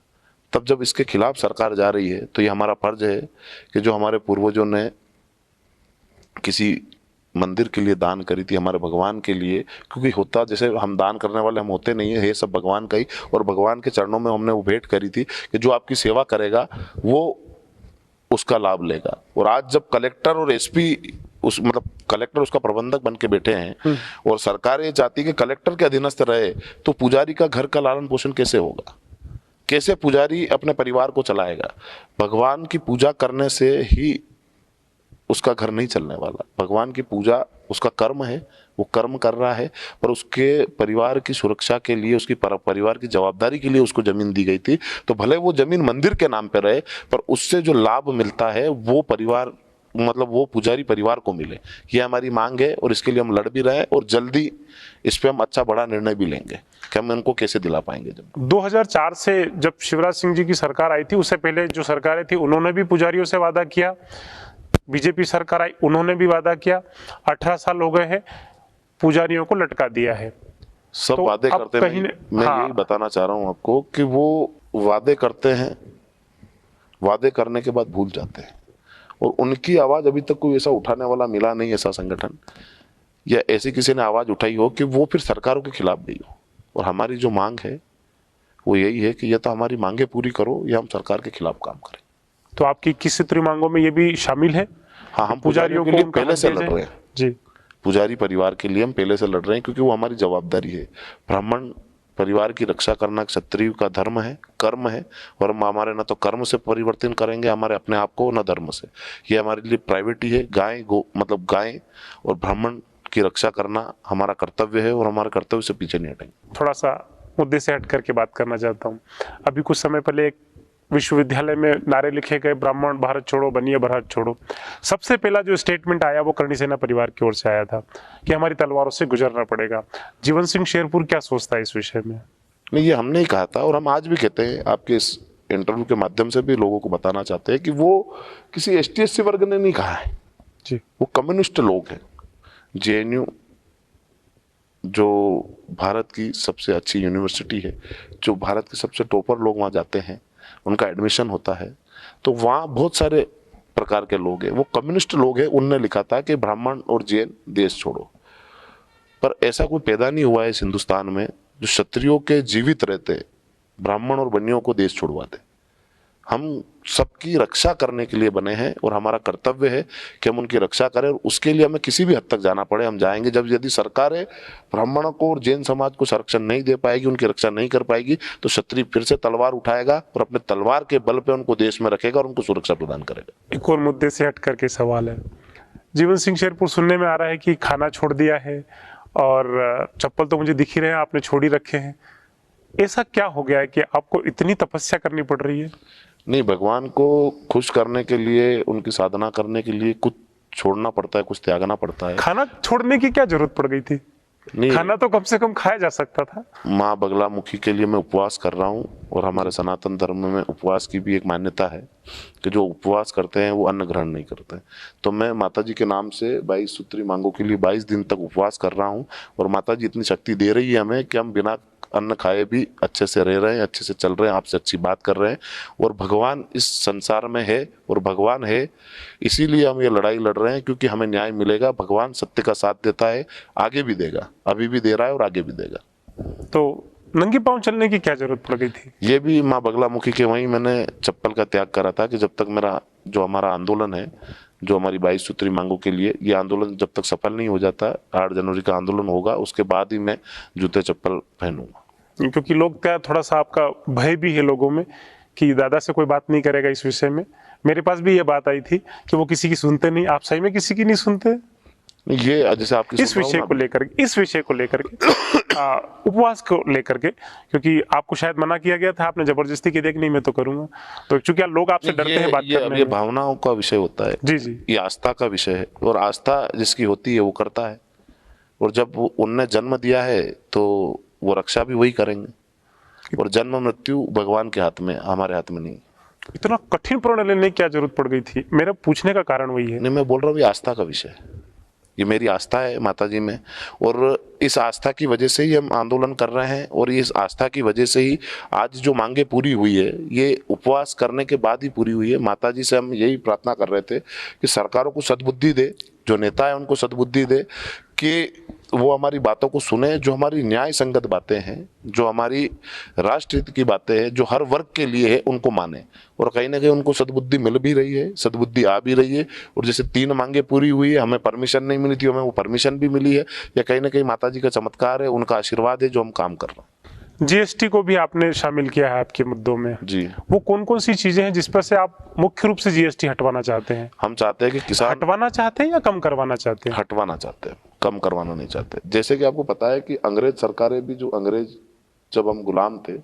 तब जब इसके खिलाफ सरकार जा रही है तो ये हमारा फर्ज है कि जो हमारे पूर्वजों ने किसी मंदिर के लिए दान करी थी, हमारे भगवान के लिए, क्योंकि होता जैसे हम दान करने वाले हम होते नहीं है सब भगवान का ही, और भगवान के चरणों में हमने वो भेंट करी थी कि जो आपकी सेवा करेगा वो उसका लाभ लेगा। और आज जब कलेक्टर और एसपी उस मतलब कलेक्टर उसका प्रबंधक बन के बैठे हैं और सरकार ये चाहती है कि कलेक्टर के अधीनस्थ रहे, तो पुजारी का घर का लालन पोषण कैसे होगा? कैसे पुजारी अपने परिवार को चलाएगा? भगवान की पूजा करने से ही उसका घर नहीं चलने वाला। भगवान की पूजा उसका कर्म है, वो कर्म कर रहा है, पर उसके परिवार की सुरक्षा के लिए, उसकी परिवार की जवाबदारी के लिए उसको जमीन दी गई थी। तो भले वो जमीन मंदिर के नाम पे रहे, पर उससे जो लाभ मिलता है वो परिवार मतलब वो पुजारी परिवार को मिले। ये हमारी मांग है और इसके लिए हम लड़ भी रहे हैं, और जल्दी इस पे हम अच्छा बड़ा निर्णय भी लेंगे कि हम इनको कैसे दिला पाएंगे। जब 2004 से जब शिवराज सिंह जी की सरकार आई थी, उससे पहले जो सरकारें थी उन्होंने भी पुजारियों से वादा किया, बीजेपी सरकार आई उन्होंने भी वादा किया, 18 साल हो गए हैं, पुजारियों को लटका दिया है। सब तो वादे करते हैं, मैं हाँ, यही बताना चाह रहा हूं आपको कि वो वादे करते हैं, वादे करने के बाद भूल जाते हैं, और उनकी आवाज अभी तक कोई ऐसा उठाने वाला मिला नहीं, ऐसा संगठन या ऐसी किसी ने आवाज उठाई हो कि वो फिर सरकारों के खिलाफ गई हो। और हमारी जो मांग है वो यही है कि या तो हमारी मांगे पूरी करो या हम सरकार के खिलाफ काम करें। तो आपकी किस सूत्री मांगों में ये भी शामिल है? हाँ, हम पुजारियों के लिए पहले से लड़ रहे हैं जी, पुजारी परिवार के लिए हम पहले से लड़ रहे हैं, क्योंकि वो हमारी जवाबदारी है। ब्राह्मण परिवार की रक्षा करना क्षत्रिय का धर्म है, कर्म है, और हम हमारे न तो कर्म से परिवर्तन करेंगे हमारे अपने आप को, न धर्म से। ये हमारे लिए प्राइवेट ही है। गाय गो मतलब गाय और ब्राह्मण की रक्षा करना हमारा कर्तव्य है, और हमारे कर्तव्य से पीछे नहीं हटेंगे। थोड़ा सा मुद्दे से हट करके बात करना चाहता हूँ। अभी कुछ समय पहले एक विश्वविद्यालय में नारे लिखे गए, ब्राह्मण भारत छोड़ो, बनिए भारत छोड़ो। सबसे पहला जो स्टेटमेंट आया वो करणी सेना परिवार की ओर से आया था कि हमारी तलवारों से गुजरना पड़ेगा। जीवन सिंह शेरपुर क्या सोचता है इस विषय में? नहीं, ये हमने ही कहा था और हम आज भी कहते हैं, आपके इस इंटरव्यू के माध्यम से भी लोगों को बताना चाहते हैं कि वो किसी ST/SC वर्ग ने नहीं कहा है जी, वो कम्युनिस्ट लोग हैं। JNU जो भारत की सबसे अच्छी यूनिवर्सिटी है, जो भारत के सबसे टॉपर लोग वहाँ जाते हैं, उनका एडमिशन होता है, तो वहाँ बहुत सारे प्रकार के लोग हैं, वो कम्युनिस्ट लोग हैं। उनने लिखा था कि ब्राह्मण और जैन देश छोड़ो, पर ऐसा कोई पैदा नहीं हुआ है इस हिंदुस्तान में जो क्षत्रियों के जीवित रहते ब्राह्मण और बनियों को देश छुड़वा दे। हम सबकी रक्षा करने के लिए बने हैं और हमारा कर्तव्य है कि हम उनकी रक्षा करें, और उसके लिए हमें किसी भी हद तक जाना पड़े हम जाएंगे। जब यदि सरकारें ब्राह्मणों को और जैन समाज को संरक्षण नहीं दे पाएगी, उनकी रक्षा नहीं कर पाएगी, तो क्षत्रिय फिर से तलवार उठाएगा और अपने तलवार के बल पे उनको देश में रखेगा और उनको सुरक्षा प्रदान करेगा। एक और मुद्दे से हट करके सवाल है, जीवन सिंह शेरपुर सुनने में आ रहा है कि खाना छोड़ दिया है और चप्पल तो मुझे दिख ही रहे हैं आपने छोड़ ही रखे हैं। ऐसा क्या हो गया है कि आपको इतनी तपस्या करनी पड़ रही है? नहीं, भगवान को खुश करने के लिए, उनकी साधना करने के लिए कुछ छोड़ना पड़ता है, कुछ त्यागना पड़ता है। खाना छोड़ने की क्या जरूरत पड़ गई थी? नहीं, खाना तो कम से कम खाया जा सकता था। माँ बगलामुखी के लिए मैं उपवास कर रहा हूँ, और हमारे सनातन धर्म में उपवास की भी एक मान्यता है कि जो उपवास करते हैं वो अन्न ग्रहण नहीं करते। तो मैं माता जी के नाम से 22 सूत्री मांगों के लिए 22 दिन तक उपवास कर रहा हूँ, और माता जी इतनी शक्ति दे रही है हमें कि हम बिना अन्न खाए भी अच्छे से रह रहे हैं, अच्छे से चल रहे हैं, आपसे अच्छी बात कर रहे हैं। और भगवान इस संसार में है और भगवान है, इसीलिए हम ये लड़ाई लड़ रहे हैं, क्योंकि हमें न्याय मिलेगा। भगवान सत्य का साथ देता है, आगे भी देगा, अभी भी दे रहा है और आगे भी देगा। तो नंगे पांव चलने की क्या जरूरत पड़ गई थी? ये भी माँ बगलामुखी के वहीं मैंने चप्पल का त्याग करा था कि जब तक मेरा जो हमारा आंदोलन है, जो हमारी 22 सूत्री मांगों के लिए, ये आंदोलन जब तक सफल नहीं हो जाता, 8 जनवरी का आंदोलन होगा, उसके बाद ही मैं जूते चप्पल पहनूंगा। क्योंकि लोग क्या, थोड़ा सा आपका भय भी है लोगों में कि दादा से कोई बात नहीं करेगा इस विषय में। मेरे पास भी ये बात आई थी कि वो किसी की सुनते नहीं। आप सही में किसी की नहीं सुनते? ये जैसे आपकी इस विषय को लेकर के उपवास को लेकर के, क्योंकि आपको शायद मना किया गया था, आपने जबरदस्ती की, देख नहीं मैं तो करूंगा। तो चूंकि लोग आपसे डरते हैं बात करने ये में। भावनाओं का विषय होता है। जी जी। ये आस्था का विषय है, और आस्था जिसकी होती है वो करता है, और जब उनने जन्म दिया है तो वो रक्षा भी वही करेंगे। और जन्म मृत्यु भगवान के हाथ में, हमारे हाथ में नहीं। इतना कठिन प्रण लेने की क्या जरूरत पड़ गई थी? मेरा पूछने का कारण वही है। नहीं, मैं बोल रहा हूँ ये आस्था का विषय है, ये मेरी आस्था है माता जी में, और इस आस्था की वजह से ही हम आंदोलन कर रहे हैं, और इस आस्था की वजह से ही आज जो मांगे पूरी हुई है, ये उपवास करने के बाद ही पूरी हुई है। माता जी से हम यही प्रार्थना कर रहे थे कि सरकारों को सद्बुद्धि दे, जो नेता है उनको सद्बुद्धि दे कि वो हमारी बातों को सुने, जो हमारी न्याय संगत बातें हैं, जो हमारी राष्ट्र हित की बातें हैं, जो हर वर्ग के लिए है, उनको माने। और कहीं ना कहीं उनको सद्बुद्धि मिल भी रही है, सद्बुद्धि आ भी रही है। और जैसे 3 मांगे पूरी हुई है, हमें परमिशन नहीं मिली थी, हमें वो परमिशन भी मिली है। या कहीं ना कहीं माता जी का चमत्कार है, उनका आशीर्वाद है, जो हम काम कर रहे हैं। जीएसटी को भी आपने शामिल किया है आपके मुद्दों में जी। वो कौन कौन सी चीजें हैं जिस पर से आप मुख्य रूप से जीएसटी हटवाना चाहते हैं? हम चाहते हैं कि किसान हटवाना चाहते हैं या कम करवाना चाहते हैं? हटवाना चाहते हैं, कम करवाना नहीं चाहते। जैसे कि आपको पता है कि अंग्रेज सरकारें भी, जो अंग्रेज जब हम गुलाम थे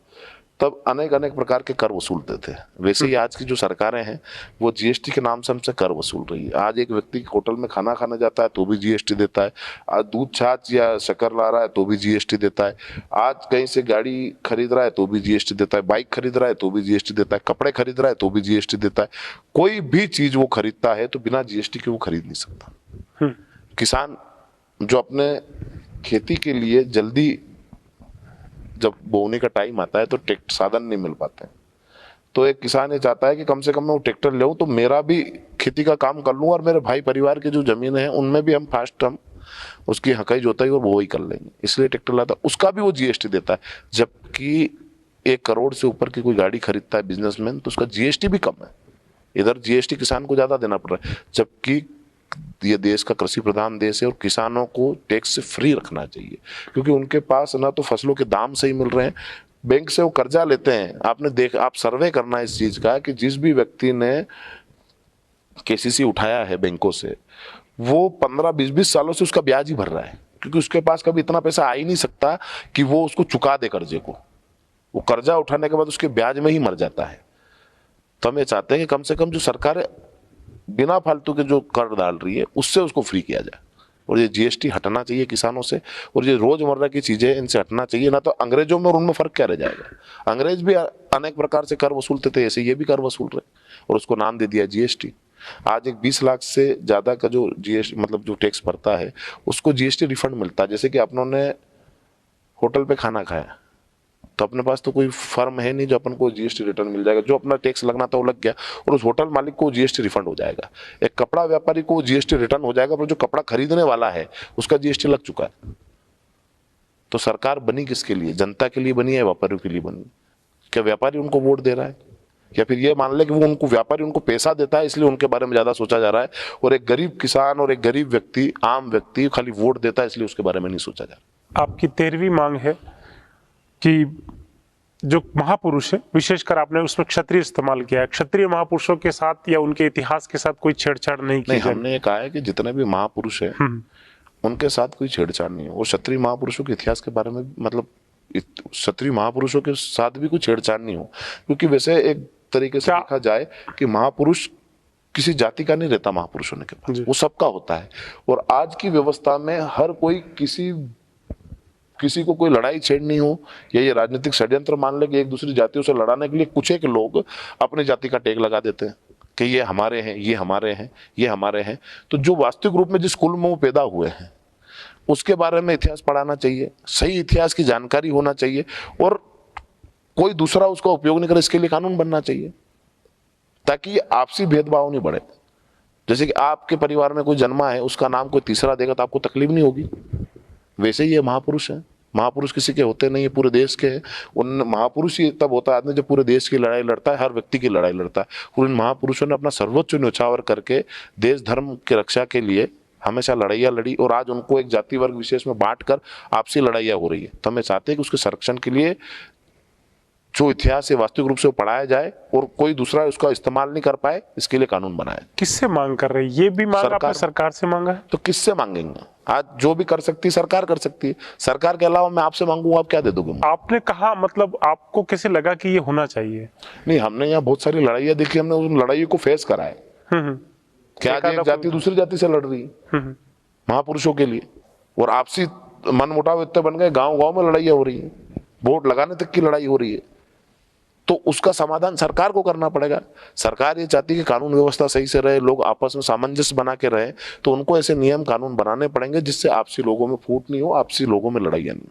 तब अनेक अनेक प्रकार के कर वसूलते थे, वैसे ही आज की जो सरकारें हैं वो जीएसटी के नाम से हमसे कर वसूल रही है। आज एक व्यक्ति होटल में खाना खाने जाता है तो भी जीएसटी देता है, आज दूध छाछ या शक्कर ला रहा है तो भी जीएसटी देता है, आज कहीं से गाड़ी खरीद रहा है तो भी जीएसटी देता है, बाइक खरीद रहा है तो भी जीएसटी देता है, कपड़े खरीद रहा है तो भी जीएसटी देता है। कोई भी चीज वो खरीदता है तो बिना जीएसटी के वो खरीद नहीं सकता। किसान जो अपने खेती के लिए जल्दी जब बोने का टाइम आता है तो ट्रैक्टर साधन नहीं मिल पाते हैं, तो एक किसान ये चाहता है कि कम से कम मैं वो ट्रैक्टर ले तो मेरा भी खेती का काम कर लूँ, और मेरे भाई परिवार की जो जमीन है उनमें भी हम फास्ट हम उसकी हकाई जोताई और वो ही कर लेंगे, इसलिए ट्रैक्टर लाता है, उसका भी वो जीएसटी देता है। जबकि 1 करोड़ से ऊपर की कोई गाड़ी खरीदता है बिजनेसमैन तो उसका जीएसटी भी कम है, इधर जीएसटी किसान को ज्यादा देना पड़ रहा है। जबकि ये देश का कृषि प्रधान देश है और किसानों को टैक्स से फ्री रखना चाहिए, क्योंकि उनके पास ना तो फसलों के दाम सही मिल रहे हैं, बैंक से वो कर्जा लेते हैं। आपने आप सर्वे करना है इस चीज का कि जिस भी व्यक्ति ने केसीसी उठाया है बैंकों से, वो 15-20 सालों से उसका ब्याज ही भर रहा है, क्योंकि उसके पास कभी इतना पैसा आ ही नहीं सकता कि वो उसको चुका दे कर्जे को। वो कर्जा उठाने के बाद उसके ब्याज में ही मर जाता है। तो हम ये चाहते हैं कि कम से कम जो सरकार बिना फालतू के जो कर डाल रही है उससे उसको फ्री किया जाए, और ये जीएसटी हटना चाहिए किसानों से, और ये रोजमर्रा की चीजें इनसे हटना चाहिए। ना तो अंग्रेजों में और उनमें फर्क क्या रह जाएगा? अंग्रेज भी अनेक प्रकार से कर वसूलते थे, ऐसे ये भी कर वसूल रहे, और उसको नाम दे दिया जीएसटी। आज एक 20 लाख से ज्यादा का जो जीएसटी मतलब जो टैक्स भरता है उसको जीएसटी रिफंड मिलता है। जैसे कि अपनों होटल पे खाना खाया तो अपने पास तो कोई फर्म है नहीं जो अपन को जीएसटी रिटर्न मिल जाएगा, जो अपना टैक्स लगना था वो लग गया, और उस होटल मालिक को जीएसटी रिफंड हो जाएगा। एक कपड़ा व्यापारी को जीएसटी रिटर्न हो जाएगा, पर जो कपड़ा खरीदने वाला है उसका जीएसटी लग चुका है। तो सरकार बनी किसके लिए? जनता के लिए बनी है, व्यापारियों के लिए बनी? क्या व्यापारी उनको वोट दे रहा है, या फिर ये मान ले कि वो उनको व्यापारी उनको पैसा देता है इसलिए उनके बारे में ज्यादा सोचा जा रहा है, और एक गरीब किसान और एक गरीब व्यक्ति, आम व्यक्ति खाली वोट देता है इसलिए उसके बारे में नहीं सोचा जा रहा। आपकी 13वीं मांग है कि जो महापुरुष है, विशेषकर आपने उसमें क्षत्रिय इस्तेमाल किया है, क्षत्रिय महापुरुषों के साथ या उनके इतिहास के साथ कोई छेड़छाड़ नहीं की जाए। हमने ये कहा है कि जितने भी महापुरुष हैं उनके साथ कोई छेड़छाड़ नहीं हो, और क्षत्रिय महापुरुषों के इतिहास के बारे में मतलब क्षत्रिय महापुरुषों के साथ भी कोई छेड़छाड़ नहीं हो, क्योंकि वैसे एक तरीके से देखा जाए कि महापुरुष किसी जाति का नहीं रहता, महापुरुष होने के पास वो सबका होता है। और आज की व्यवस्था में हर कोई किसी को कोई लड़ाई छेड़नी हो, या ये राजनीतिक षड्यंत्र मान ले कि एक दूसरी जातियों से लड़ाने के लिए कुछ एक लोग अपनी जाति का टैग लगा देते हैं कि ये हमारे हैं, ये हमारे हैं, ये हमारे हैं। तो जो वास्तविक रूप में जिस कुल में वो पैदा हुए हैं उसके बारे में इतिहास पढ़ाना चाहिए, सही इतिहास की जानकारी होना चाहिए, और कोई दूसरा उसका उपयोग नहीं करे इसके लिए कानून बनना चाहिए, ताकि आपसी भेदभाव नहीं बढ़े। जैसे कि आपके परिवार में कोई जन्मा है, उसका नाम कोई तीसरा देगा तो आपको तकलीफ नहीं होगी, वैसे ही ये महापुरुष है, महापुरुष किसी के होते नहीं है, पूरे देश के हैं। उन महापुरुष ही तब होता है आदमी जब पूरे देश की लड़ाई लड़ता है, हर व्यक्ति की लड़ाई लड़ता है। और उन महापुरुषों ने अपना सर्वोच्च न्योछावर करके देश धर्म की रक्षा के लिए हमेशा लड़ाइयाँ लड़ी, और आज उनको एक जाति वर्ग विशेष में बांट कर आपसी लड़ाइयाँ हो रही है। तो हमें चाहते हैं कि उसके संरक्षण के लिए जो इतिहास है वास्तविक रूप से वो पढ़ाया जाए और कोई दूसरा उसका इस्तेमाल नहीं कर पाए, इसके लिए कानून बनाए। किससे मांग कर रहे हैं? ये भी मांग आपने सरकार से मांगा है? तो किससे मांगेंगे? आज जो भी कर सकती है सरकार कर सकती है। सरकार के अलावा मैं आपसे मांगूंगा, आप क्या दे दोगे? आपने कहा, मतलब आपको कैसे लगा कि ये होना चाहिए? नहीं, हमने यहाँ बहुत सारी लड़ाइयाँ देखी, हमने उन लड़ाइयों को फेस करा है। क्या आज एक जाति दूसरी जाति से लड़ रही है महापुरुषों के लिए, और आपसी मनमुटाव इतने बन गए, गांव गांव में लड़ाइयाँ हो रही है, वोट लगाने तक की लड़ाई हो रही है। तो उसका समाधान सरकार को करना पड़ेगा। सरकार ये चाहती है कि कानून व्यवस्था सही से रहे, लोग आपस में सामंजस्य बना के रहे, तो उनको ऐसे नियम कानून बनाने पड़ेंगे जिससे आपसी लोगों में फूट नहीं हो, आपसी लोगों में लड़ाइयाँ नहीं।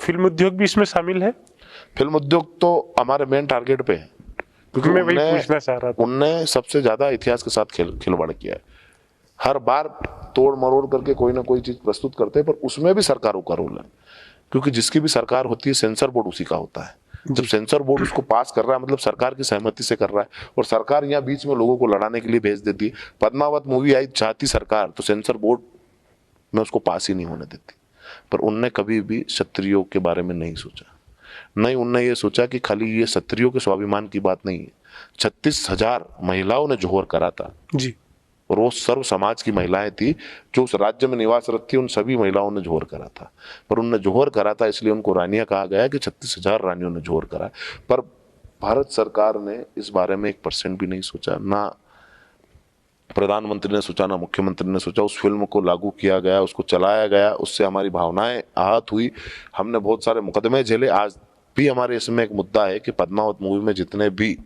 फिल्म उद्योग भी इसमें शामिल है? फिल्म उद्योग तो हमारे मेन टारगेट पे है, क्योंकि मैं वही पूछना चाह रहा था। उनने सबसे ज्यादा इतिहास के साथ खिलवाड़ किया है। हर बार तोड़ मरोड़ करके कोई ना कोई चीज प्रस्तुत करते हैं, पर उसमें भी सरकारों का रोल है, क्योंकि जिसकी भी सरकार होती है सेंसर बोर्ड उसी का होता है। जब सेंसर बोर्ड उसको पास कर रहा है, मतलब सरकार की सहमति से कर रहा है, और सरकार यहाँ बीच में लोगों को लड़ाने के लिए भेज देती है। पद्मावत मूवी आई, चाहती सरकार तो सेंसर बोर्ड में उसको पास ही नहीं होने देती। पर उनने कभी भी क्षत्रियों के बारे में नहीं सोचा, नहीं उनने ये सोचा कि खाली ये क्षत्रियों के स्वाभिमान की बात नहीं है। 36,000 महिलाओं ने जोहर करा था जी, और वो सर्व समाज की महिलाएं थी जो उस राज्य में निवासरत थी, उन सभी महिलाओं ने जोहर करा था। पर उनने जोहर करा था इसलिए उनको रानियां कहा गया कि 36,000 रानियों ने जोहर करा। पर भारत सरकार ने इस बारे में 1% भी नहीं सोचा, ना प्रधानमंत्री ने सोचा, ना मुख्यमंत्री ने सोचा। उस फिल्म को लागू किया गया, उसको चलाया गया, उससे हमारी भावनाएं आहत हुई, हमने बहुत सारे मुकदमे झेले। आज भी हमारे इसमें एक मुद्दा है कि पद्मावत मूवी में जितने भी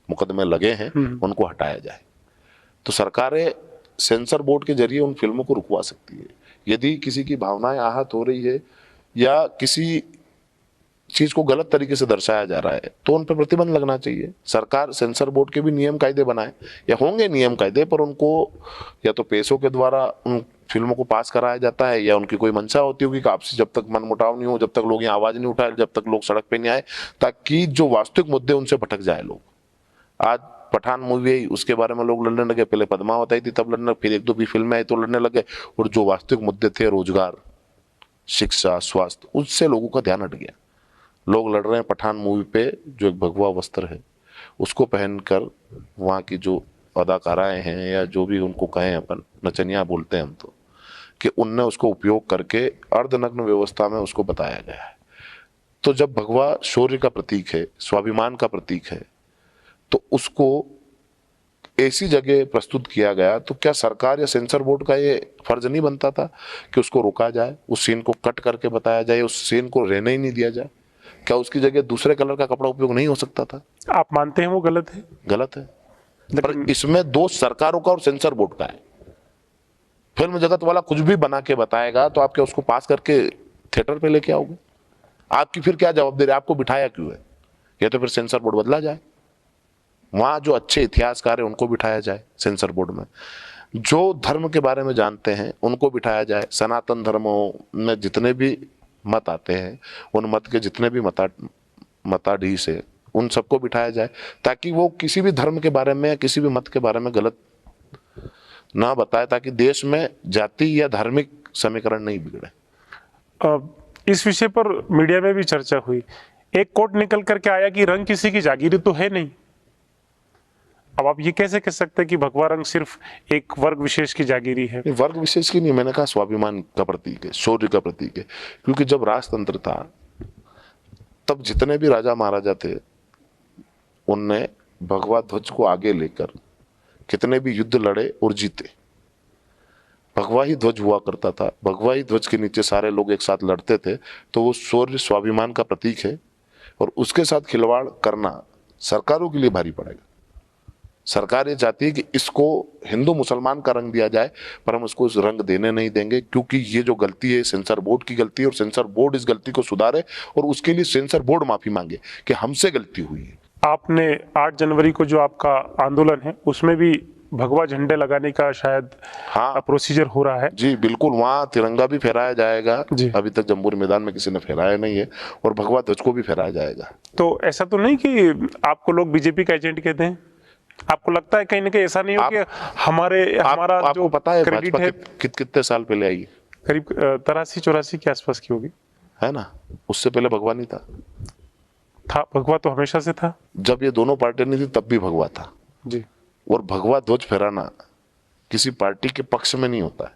मुकदमे लगे हैं उनको हटाया जाए। तो सरकारें सेंसर बोर्ड के जरिए उन फिल्मों को रुकवा सकती है। यदि किसी की भावनाएं आहत हो रही है या किसी चीज को गलत तरीके से दर्शाया जा रहा है तो उन पर प्रतिबंध लगना चाहिए। सरकार सेंसर बोर्ड के भी नियम कायदे बनाए, या होंगे नियम कायदे, पर उनको या तो पैसों के द्वारा उन फिल्मों को पास कराया जाता है, या उनकी कोई मंशा होती होगी कि आपसी जब तक मनमुटाव नहीं हो, जब तक लोग यहाँ आवाज नहीं उठाए, जब तक लोग सड़क पे नहीं आए, ताकि जो वास्तविक मुद्दे उनसे भटक जाए लोग। आज पठान मूवी आई, उसके बारे में लोग लड़ने लगे, पहले पद्मावत आई थी तब लड़ने, फिर एक दो भी फिल्में आई तो लड़ने लगे, और जो वास्तविक मुद्दे थे रोजगार, शिक्षा, स्वास्थ्य, उससे लोगों का ध्यान हट गया। लोग लड़ रहे हैं पठान मूवी पे, जो एक भगवा वस्त्र है उसको पहनकर, वहाँ की जो अदाकाराएं हैं या जो भी उनको कहें, अपन नचनिया बोलते हैं हम तो, कि उनने उसको उपयोग करके अर्धनग्न व्यवस्था में उसको बताया गया है। तो जब भगवा शौर्य का प्रतीक है, स्वाभिमान का प्रतीक है, तो उसको ऐसी जगह प्रस्तुत किया गया, तो क्या सरकार या सेंसर बोर्ड का ये फर्ज नहीं बनता था कि उसको रोका जाए, उस सीन को कट करके बताया जाए, उस सीन को रहने ही नहीं दिया जाए? क्या उसकी जगह दूसरे कलर का कपड़ा उपयोग नहीं हो सकता था? आप मानते हैं वो गलत है? गलत है, पर इसमें दोष सरकारों का और सेंसर बोर्ड का है। फिल्म जगत वाला कुछ भी बना के बताएगा तो आप क्या उसको पास करके थिएटर पे लेके आओगे? आपकी फिर क्या जवाबदारी, आपको बिठाया क्यों है? या तो फिर सेंसर बोर्ड बदला जाए, वहां जो अच्छे इतिहासकार है उनको बिठाया जाए सेंसर बोर्ड में, जो धर्म के बारे में जानते हैं उनको बिठाया जाए। सनातन धर्मों में जितने भी मत आते हैं, उन मत के जितने भी मताधीश है, उन सबको बिठाया जाए, ताकि वो किसी भी धर्म के बारे में या किसी भी मत के बारे में गलत ना बताए, ताकि देश में जाति या धार्मिक समीकरण नहीं बिगड़े। इस विषय पर मीडिया में भी चर्चा हुई, एक कोट निकल करके आया कि रंग किसी की जागीरी तो है नहीं। अब आप ये कैसे कह सकते हैं कि भगवा रंग सिर्फ एक वर्ग विशेष की जागीरी है? वर्ग विशेष की नहीं, मैंने कहा स्वाभिमान का प्रतीक है, शौर्य का प्रतीक है। क्योंकि जब राजतंत्र था तब जितने भी राजा महाराजा थे उनने भगवा ध्वज को आगे लेकर कितने भी युद्ध लड़े और जीते। भगवा ही ध्वज हुआ करता था, भगवा ही ध्वज के नीचे सारे लोग एक साथ लड़ते थे, तो वो शौर्य स्वाभिमान का प्रतीक है। और उसके साथ खिलवाड़ करना सरकारों के लिए भारी पड़ेगा। सरकार ये चाहती है कि इसको हिंदू मुसलमान का रंग दिया जाए, पर हम उसको इस रंग देने नहीं देंगे, क्योंकि ये जो गलती है सेंसर बोर्ड की गलती है, और सेंसर बोर्ड इस गलती को सुधारे और उसके लिए सेंसर बोर्ड माफी मांगे कि हमसे गलती हुई है। आपने 8 जनवरी को जो आपका आंदोलन है उसमें भी भगवा झंडे लगाने का शायद हाँ प्रोसीजर हो रहा है। जी बिल्कुल, वहाँ तिरंगा भी फहराया जाएगा। जी। अभी तक जम्बूरी मैदान में किसी ने फहराया नहीं है, और भगवा ध्वज को भी फहराया जाएगा। तो ऐसा तो नहीं कि आपको लोग बीजेपी का एजेंट कहते हैं? आपको लगता है कहीं ना कहीं ऐसा नहीं हो कि हमारा आपको जो पता है क्रेडिट भाजपा है कितने साल पहले आई करीब 83-84 के आसपास की होगी? है ना? उससे पहले भगवा नहीं था। भगवा तो हमेशा से था। जब ये दोनों पार्टियां नहीं थी तब भी भगवा था। जी। और भगवा ध्वज फहराना किसी पार्टी के पक्ष में नहीं होता है,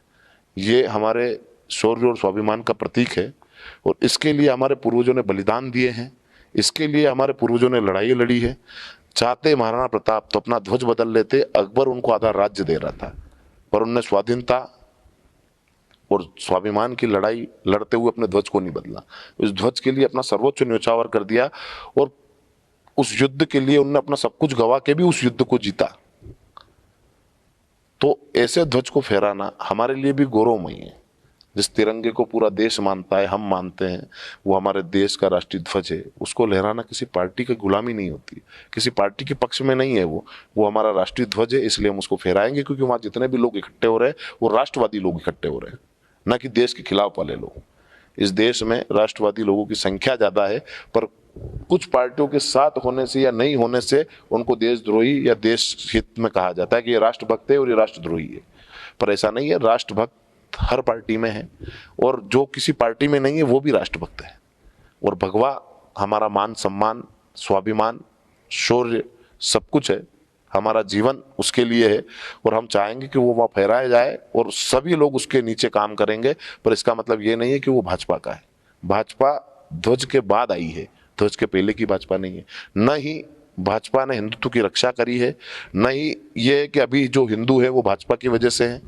ये हमारे शौर्य और स्वाभिमान का प्रतीक है, और इसके लिए हमारे पूर्वजों ने बलिदान दिए हैं, इसके लिए हमारे पूर्वजों ने लड़ाई लड़ी है। चाहते महाराणा प्रताप तो अपना ध्वज बदल लेते, अकबर उनको आधा राज्य दे रहा था, पर उनने स्वाधीनता और स्वाभिमान की लड़ाई लड़ते हुए अपने ध्वज को नहीं बदला। इस ध्वज के लिए अपना सर्वोच्च न्योछावर कर दिया, और उस युद्ध के लिए उन्होंने अपना सब कुछ गवा के भी उस युद्ध को जीता। तो ऐसे ध्वज को फहराना हमारे लिए भी गौरवमयी है। जिस तिरंगे को पूरा देश मानता है, हम मानते हैं, वो हमारे देश का राष्ट्रीय ध्वज है। उसको लहराना किसी पार्टी की गुलामी नहीं होती, किसी पार्टी के पक्ष में नहीं है, वो हमारा राष्ट्रीय ध्वज है। इसलिए हम उसको फहराएंगे, क्योंकि वहां जितने भी लोग इकट्ठे हो रहे हैं वो राष्ट्रवादी लोग इकट्ठे हो रहे हैं, न कि देश के खिलाफ वाले लोग। इस देश में राष्ट्रवादी लोगों की संख्या ज्यादा है, पर कुछ पार्टियों के साथ होने से या नहीं होने से उनको देशद्रोही या देश हित में कहा जाता है कि ये राष्ट्रभक्त है और ये राष्ट्रद्रोही है। पर ऐसा नहीं है, राष्ट्रभक्त हर पार्टी में है, और जो किसी पार्टी में नहीं है वो भी राष्ट्रभक्त है। और भगवा हमारा मान सम्मान, स्वाभिमान, शौर्य सब कुछ है, हमारा जीवन उसके लिए है, और हम चाहेंगे कि वो वहाँ फहराया जाए और सभी लोग उसके नीचे काम करेंगे। पर इसका मतलब ये नहीं है कि वो भाजपा का है। भाजपा ध्वज के बाद आई है, ध्वज के पहले की भाजपा नहीं है। न ही भाजपा ने हिंदुत्व की रक्षा करी है, न ही ये कि अभी जो हिंदू है वो भाजपा की वजह से है।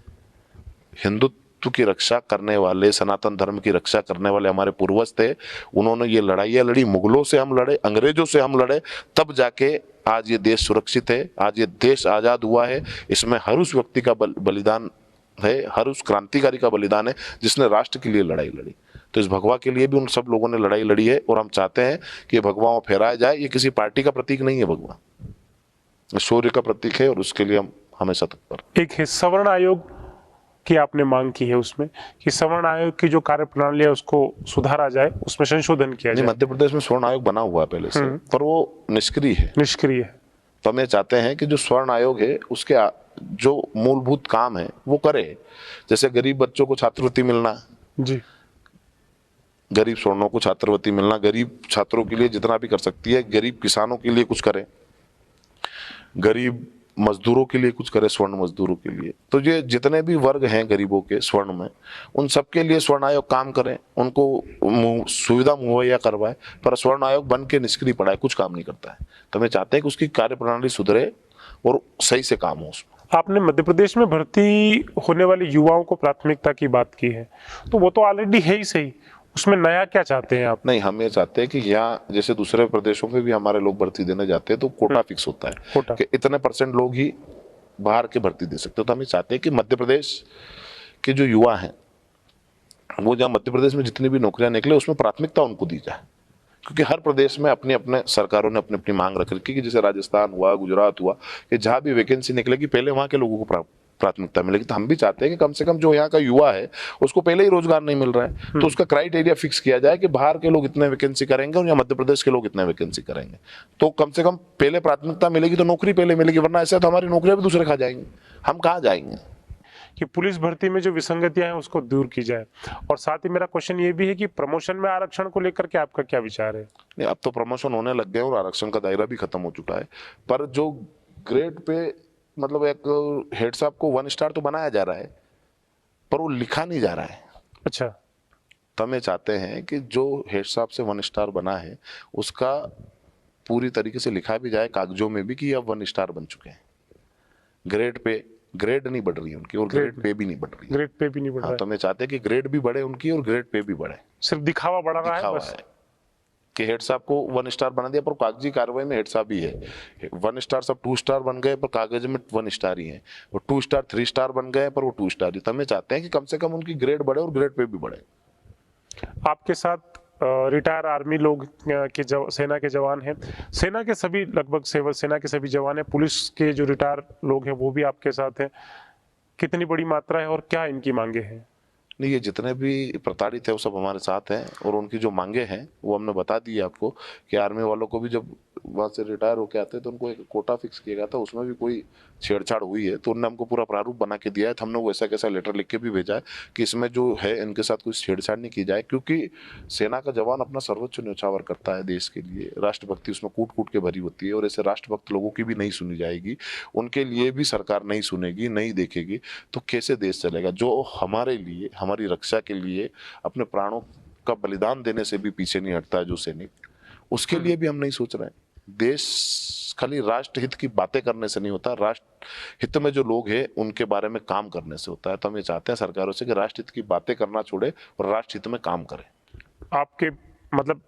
हिंदुत्व की रक्षा करने वाले, सनातन धर्म की रक्षा करने वाले हमारे पूर्वज थे। उन्होंने ये लड़ाइयाँ लड़ी, मुगलों से हम लड़े, अंग्रेजों से हम लड़े, तब जाके आज ये देश सुरक्षित है, आज ये देश आज़ाद हुआ है। इसमें हर उस व्यक्ति का बलिदान है, हर उस क्रांतिकारी का बलिदान है जिसने राष्ट्र के लिए लड़ाई लड़ी। तो इस भगवा के लिए भी उन सब लोगों ने लड़ाई लड़ी है, और हम चाहते हैं कि भगवा वहाँ फहराया जाए। ये किसी पार्टी का प्रतीक नहीं है, भगवा शौर्य का प्रतीक है, और उसके लिए हम हमेशा तत्पर। एक है सवर्ण आयोग की आपने मांग की है उसमें कि सवर्ण आयोग की जो कार्यप्रणाली है उसको सुधारा जाए, उसमें संशोधन किया जाए। मध्य प्रदेश में स्वर्ण आयोग बना हुआ है पहले से, पर वो निष्क्रिय है। तो हम ये चाहते हैं कि जो स्वर्ण आयोग है उसके जो मूलभूत काम है वो करे। जैसे गरीब बच्चों को छात्रवृत्ति मिलना जी, गरीब स्वर्णों को छात्रवृत्ति मिलना, गरीब छात्रों के लिए जितना भी कर सकती है, गरीब किसानों के लिए कुछ करे, गरीब मजदूरों के लिए कुछ करे, स्वर्ण मजदूरों के लिए। तो ये जितने भी वर्ग हैं गरीबों के स्वर्ण में, उन सब के लिए स्वर्ण आयोग काम करे, उनको सुविधा मुहैया करवाए। पर स्वर्ण आयोग बन के निष्क्रिय पड़ा है, कुछ काम नहीं करता है। तो हमें चाहते हैं कि उसकी कार्यप्रणाली सुधरे और सही से काम हो उसमें। आपने मध्य प्रदेश में भर्ती होने वाले युवाओं को प्राथमिकता की बात की है, तो वो तो ऑलरेडी है ही सही, उसमें नया क्या चाहते हैं आप? नहीं, हम ये चाहते हैं कि यहाँ जैसे दूसरे प्रदेशों में भी हमारे लोग भर्ती देने जाते हैं तो कोटा फिक्स होता है कि इतने % लोग ही बाहर के भर्ती दे सकते हो। तो हम ये चाहते हैं कि मध्य प्रदेश के जो युवा हैं वो जहाँ मध्य प्रदेश में जितनी भी नौकरियां निकले उसमें प्राथमिकता उनको दी जाए, क्योंकि हर प्रदेश में अपने अपने सरकारों ने अपनी अपनी मांग रख रखी कि जैसे राजस्थान हुआ, गुजरात हुआ, कि जहाँ भी वैकेंसी निकलेगी पहले वहाँ के लोगों को प्राथमिकता मिलेगी। तो हम भी चाहते हैं कि कम से कम जो यहाँ का युवा है उसको पहले ही रोजगार नहीं मिल रहा है, तो उसका क्राइटेरिया फिक्स किया जाए कि बाहर के लोग इतने वैकेंसी करेंगे और यहाँ मध्य प्रदेश के लोग इतने वैकेंसी करेंगे। तो कम से कम पहले प्राथमिकता मिलेगी तो नौकरी पहले मिलेगी, वरना ऐसा तो हमारी नौकरियां भी दूसरे खा जाएंगे, हम कहाँ जाएंगे। कि पुलिस भर्ती में जो विसंगतियां हैं उसको दूर की जाए। और साथ ही मेरा क्वेश्चन ये भी है कि प्रमोशन में आरक्षण को लेकर के आपका क्या विचार है? नहीं, अब तो प्रमोशन होने लग गए और आरक्षण का दायरा भी खत्म हो चुका है, पर जो ग्रेड पे मतलब एक हेड साहब को 1 स्टार तो बनाया जा रहा है, पर वो लिखा नहीं जा रहा है। अच्छा, तो हम ये चाहते हैं कि जो हेड साहब से 1 स्टार बना है उसका पूरी तरीके से लिखा भी जाए कागजों में भी कि अब 1 स्टार बन चुके हैं। ग्रेड नहीं बढ़ रही है उनकी, और ग्रेड पे भी नहीं बढ़ रही है। ग्रेड पे भी नहीं बढ़ रहा है। तो हमें चाहते हैं कि ग्रेड भी बढ़े उनकी और ग्रेड पे भी बढ़े। सिर्फ दिखावा बढ़ रहा है बस कि हेड साहब को 1 स्टार बना दिया, पर कागजी कार्रवाई में हेड साहब ही है। 1 स्टार सब 2 स्टार बन गए, पर कागज में 1 स्टार ही है। वो 2 स्टार 3 स्टार बन गए, पर वो 2 स्टार ही। तो हमें चाहते हैं कि कम से कम उनकी ग्रेड बढ़े और ग्रेड पे भी बढ़े। आपके साथ रिटायर आर्मी लोग सेना के जवान हैं, सेना के सभी लगभग सेना के सभी जवान हैं, पुलिस के जो रिटायर लोग हैं वो भी आपके साथ हैं। कितनी बड़ी मात्रा है और क्या इनकी मांगे हैं? नहीं, ये जितने भी प्रताड़ित है वो सब हमारे साथ हैं और उनकी जो मांगे हैं वो हमने बता दी है आपको कि आर्मी वालों को भी जब वहाँ से रिटायर होके आते हैं तो उनको एक कोटा फिक्स किया गया था, उसमें भी कोई छेड़छाड़ हुई है तो उनने हमको पूरा प्रारूप बना के दिया है। तो हमने वो ऐसा कैसा लेटर लिख के भी भेजा है कि इसमें जो है इनके साथ कोई छेड़छाड़ नहीं की जाए, क्योंकि सेना का जवान अपना सर्वोच्च न्यौछावर करता है देश के लिए, राष्ट्रभक्ति उसमें कूट कूट के भरी होती है और ऐसे राष्ट्रभक्त लोगों की भी नहीं सुनी जाएगी, उनके लिए भी सरकार नहीं सुनेगी, नहीं देखेगी, तो कैसे देश चलेगा? जो हमारे लिए, हमारी रक्षा के लिए अपने प्राणों का बलिदान देने से भी पीछे नहीं हटता है जो सैनिक, उसके लिए भी हम नहीं सोच रहे हैं। देश खाली राष्ट्र हित की बातें करने से नहीं होता, राष्ट्र हित में जो लोग हैं उनके बारे में काम करने से होता है। तो हम ये चाहते हैं सरकारों से कि राष्ट्र हित की बातें करना छोड़े और राष्ट्र हित में काम करें। आपके मतलब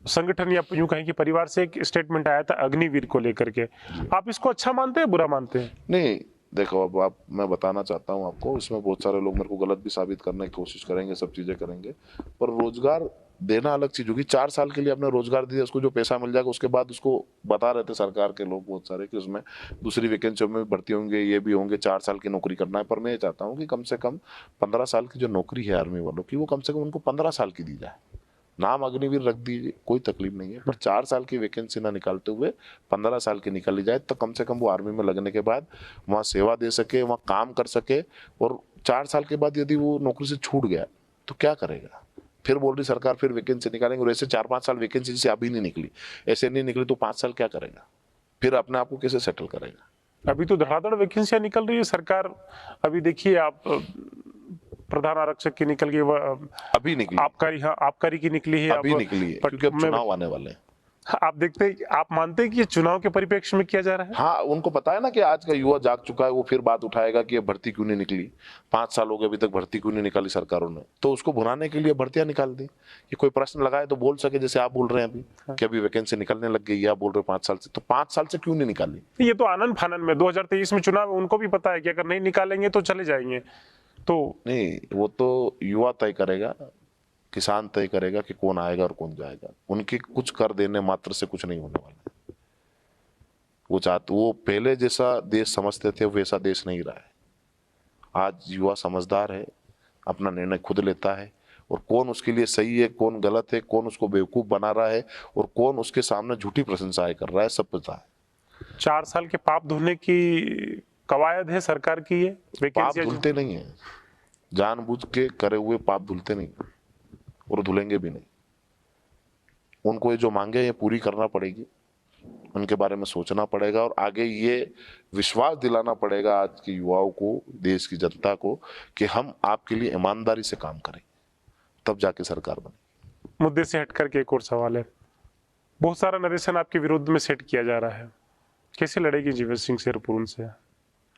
संगठन या यूं कहें कि परिवार से एक स्टेटमेंट आया था अग्निवीर को लेकर के, आप इसको अच्छा मानते हैं बुरा मानते हैं? नहीं, देखो अब आप, मैं बताना चाहता हूँ आपको, इसमें बहुत सारे लोग मेरे को गलत भी साबित करने की कोशिश करेंगे, सब चीज़ें करेंगे, पर रोजगार देना अलग चीज़ होगी। 4 साल के लिए आपने रोजगार दिया, उसको जो पैसा मिल जाएगा उसके बाद उसको बता रहे थे सरकार के लोग बहुत सारे कि उसमें दूसरी वैकेंसियों में भर्ती होंगे, ये भी होंगे, 4 साल की नौकरी करना है। पर मैं ये चाहता हूँ कि कम से कम 15 साल की जो नौकरी है आर्मी वालों की, वो कम से कम उनको 15 साल की दी जाए। नाम अग्निवीर रख दीजिए, कोई तकलीफ नहीं है, पर 4 साल की वैकेंसी ना निकालते हुए 15 साल की निकाली जाए, तो कम से कम वो आर्मी में लगने के बाद वहाँ सेवा दे सके, वहाँ काम कर सके। और 4 साल के बाद यदि वो नौकरी से छूट गया तो क्या करेगा? फिर बोल रही सरकार फिर वैकेंसी निकालेंगे, और ऐसे 4-5 साल वैकेंसी जैसे अभी नहीं निकली, ऐसे नहीं निकली तो 5 साल क्या करेगा? फिर अपने आप को कैसे सेटल करेगा? अभी तो धड़ाधड़ वैकेंसियां निकल रही है सरकार। अभी देखिए आप प्रधान आरक्षक की निकल गई, अभी निकली, आबकारी, हाँ आबकारी की निकली है, अभी निकली है, क्योंकि अब चुनाव आने वाले हैं। आप देखते हैं, आप मानते हैं कि ये चुनाव के परिप्रेक्ष्य में किया जा रहा है? हाँ, उनको पता है ना कि आज का युवा जाग चुका है, वो फिर बात उठाएगा कि ये भर्ती क्यों नहीं निकली, 5 साल हो गए अभी तक भर्ती क्यों नहीं निकाली सरकारों ने, तो उसको भुनाने के लिए भर्तियां निकाल दी कि कोई प्रश्न लगाए तो बोल सके, जैसे आप बोल रहे हैं अभी कि अभी वैकेंसी निकलने लग गई, आप बोल रहे हो 5 साल से, तो 5 साल से क्यों नहीं निकाली? ये तो आनंद फानन में 2023 में चुनाव, उनको भी पता है कि अगर नहीं निकालेंगे तो चले जाएंगे। तो नहीं, वो तो युवा तय करेगा, किसान तय करेगा कि कौन आएगा और कौन जाएगा। उनके कुछ कर देने मात्र से कुछ नहीं होने वाला है। वो पहले जैसा देश समझते थे वैसा देश नहीं रहा है। आज युवा समझदार है, अपना निर्णय खुद लेता है, और कौन उसके लिए सही है, कौन गलत है, कौन उसको बेवकूफ बना रहा है और कौन उसके सामने झूठी प्रशंसाएं कर रहा है, सब पता है। 4 साल के पाप धोने की कवायद है सरकार की, ये पाप वैकेंसी धुलते नहीं है, जानबूझ के करे हुए पाप धुलते नहीं और धुलेंगे भी नहीं। उनको ये जो मांगे ये पूरी करना पड़ेगी, उनके बारे में सोचना पड़ेगा और आगे ये विश्वास दिलाना पड़ेगा आज के युवाओं को, देश की जनता को, कि हम आपके लिए ईमानदारी से काम करें, तब जाके सरकार बने। मुद्दे से हटकर के एक और सवाल है, बहुत सारा नरेशन आपके विरुद्ध में सेट किया जा रहा है, कैसे लड़ेगी जीवन सिंह शेरपुर उनसे?